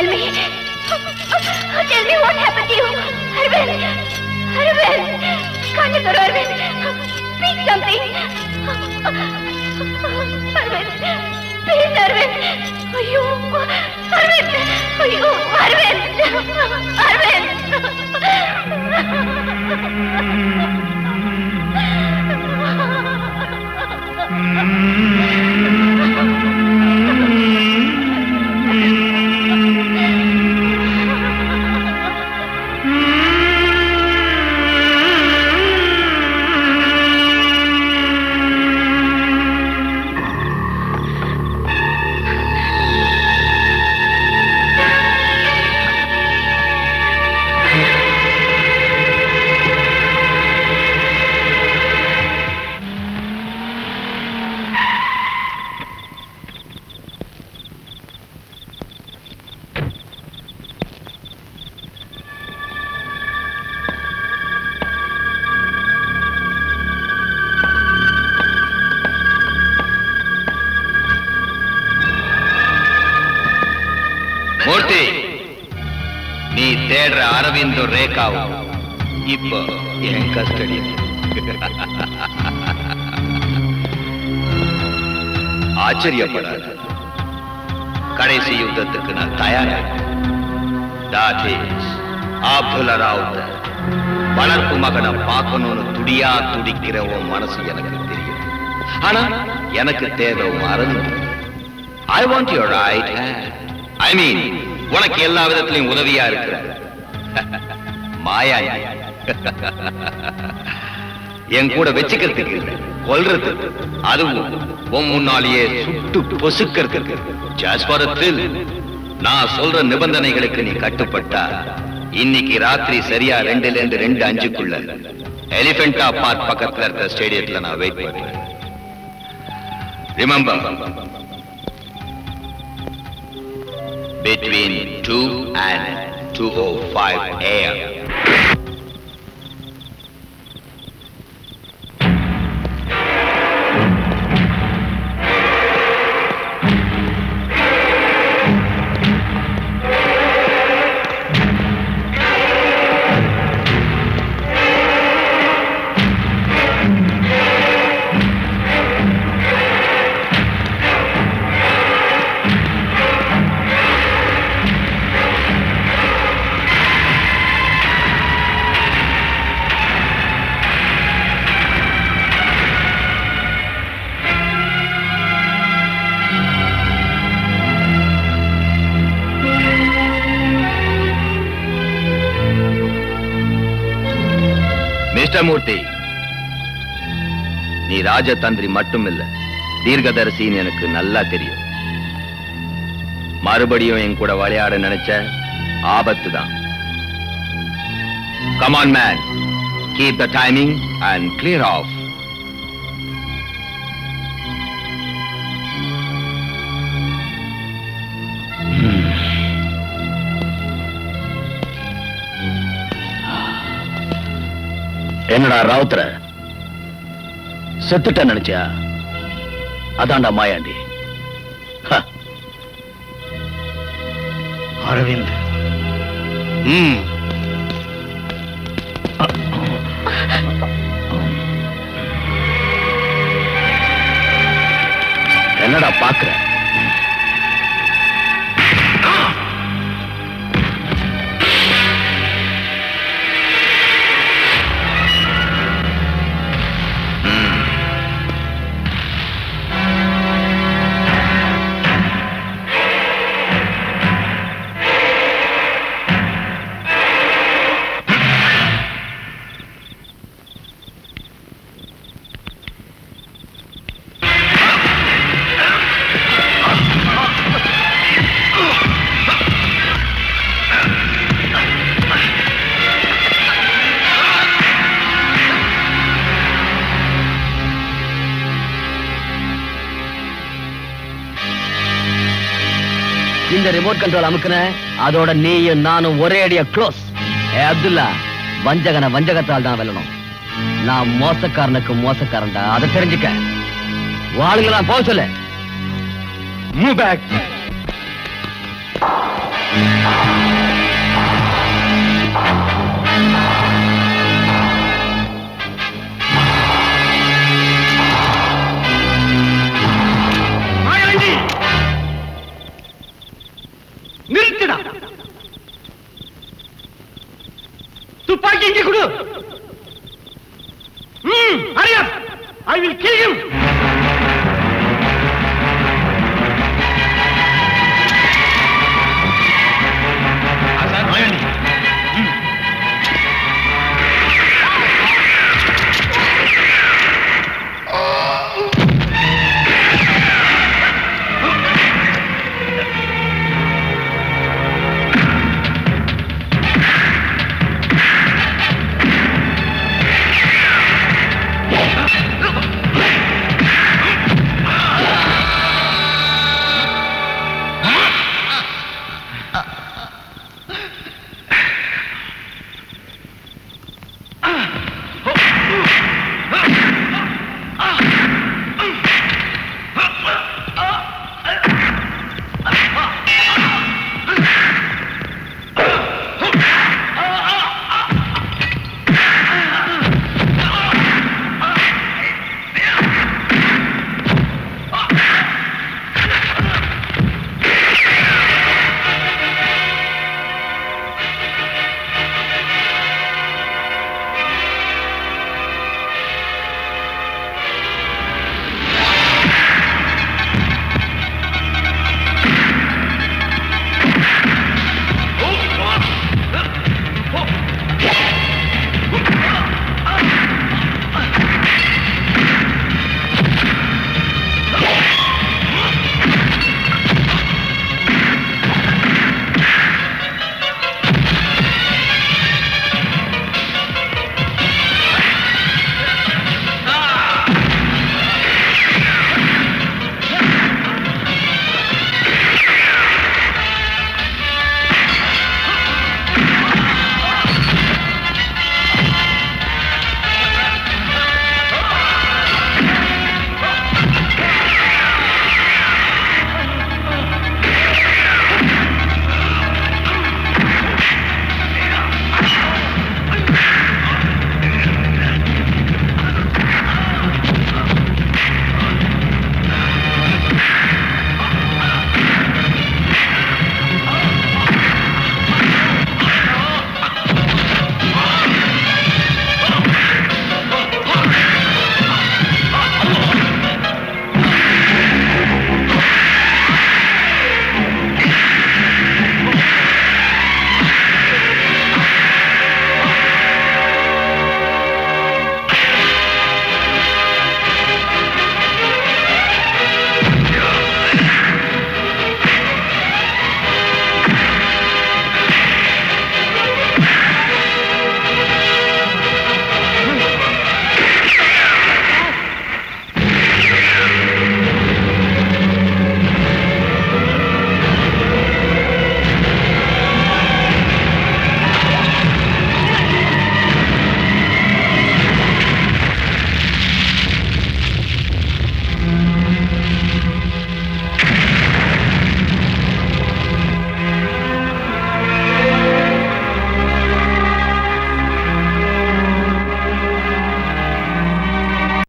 Tell me. Tell me what happened to you. Arvind. Arvind. Can't you, Arvind? Speak something. Arvind. Please, Arvind. You. Arvind. You. Arvind. Arvind. மூர்த்தி, நீ தேடுற அரவிந்தோ ரேகாவும் இப்போ என் custody. ஆச்சரியப்படாத, கடைசி யுத்தத்துக்கு நான் தயாரா. அப்துல்லா ராவுத்தர் வளர்ப்பு மகனை பார்க்கணும்னு துடியா துடிக்கிற உன் மனசு எனக்கு தெரியும். ஆனா எனக்கு தேவை உன் Aravind. I want your right hand. I mean, உனக்கு எல்லா விதத்திலையும் உதவியா இருக்கிற மாயா என் கூட வச்சுக்கிறதுக்கு இல்லை, கொல்றதுக்கு. அதுவும் உன் முன்னாலேயே சுட்டு பொசுக்கிறதுக்கு. Just for a thrill. நான் சொல்ற நிபந்தனைகளுக்கு நீ கட்டுப்பட்டா இன்னைக்கு ராத்திரி சரியா 2ல இருந்து 2:05 எலிபென்டா பார்க் பக்கத்துல இருக்கிற ஸ்டேடியத்துல நான் வெயிட் பண்றேன். Remember, between 2 and 2:05 AM. மூர்த்தி, நீ ராஜதந்திரி மட்டும் இல்ல, தீர்க்கதரிசின்னு எனக்கு நல்லா தெரியும். மறுபடியும் என் கூட விளையாட நினைச்ச ஆபத்து தான். Come on man, keep the timing and clear off. என்னடா ராவுத்தர செத்துட்ட நினைச்சா? அதான்டா மாயாண்டி. அரவிந்த், என்னடா பாக்குற? இந்த ரிமோட் கண்ட்ரோல் அமுக்குன, அதோட நீயும் நானும் ஒரே அடியா க்ளோஸ். அப்துல்லா, வஞ்சகனை வஞ்சகத்தால் தான் வெல்லணும். நான் மோசக்காரனுக்கு மோசக்காரன்டா, அதை தெரிஞ்சுக்க. வாளுங்களா போக சொல்லு. Move back. நிறுத்திடா. துப்பாக்கி இங்கே கொடு. I will kill him.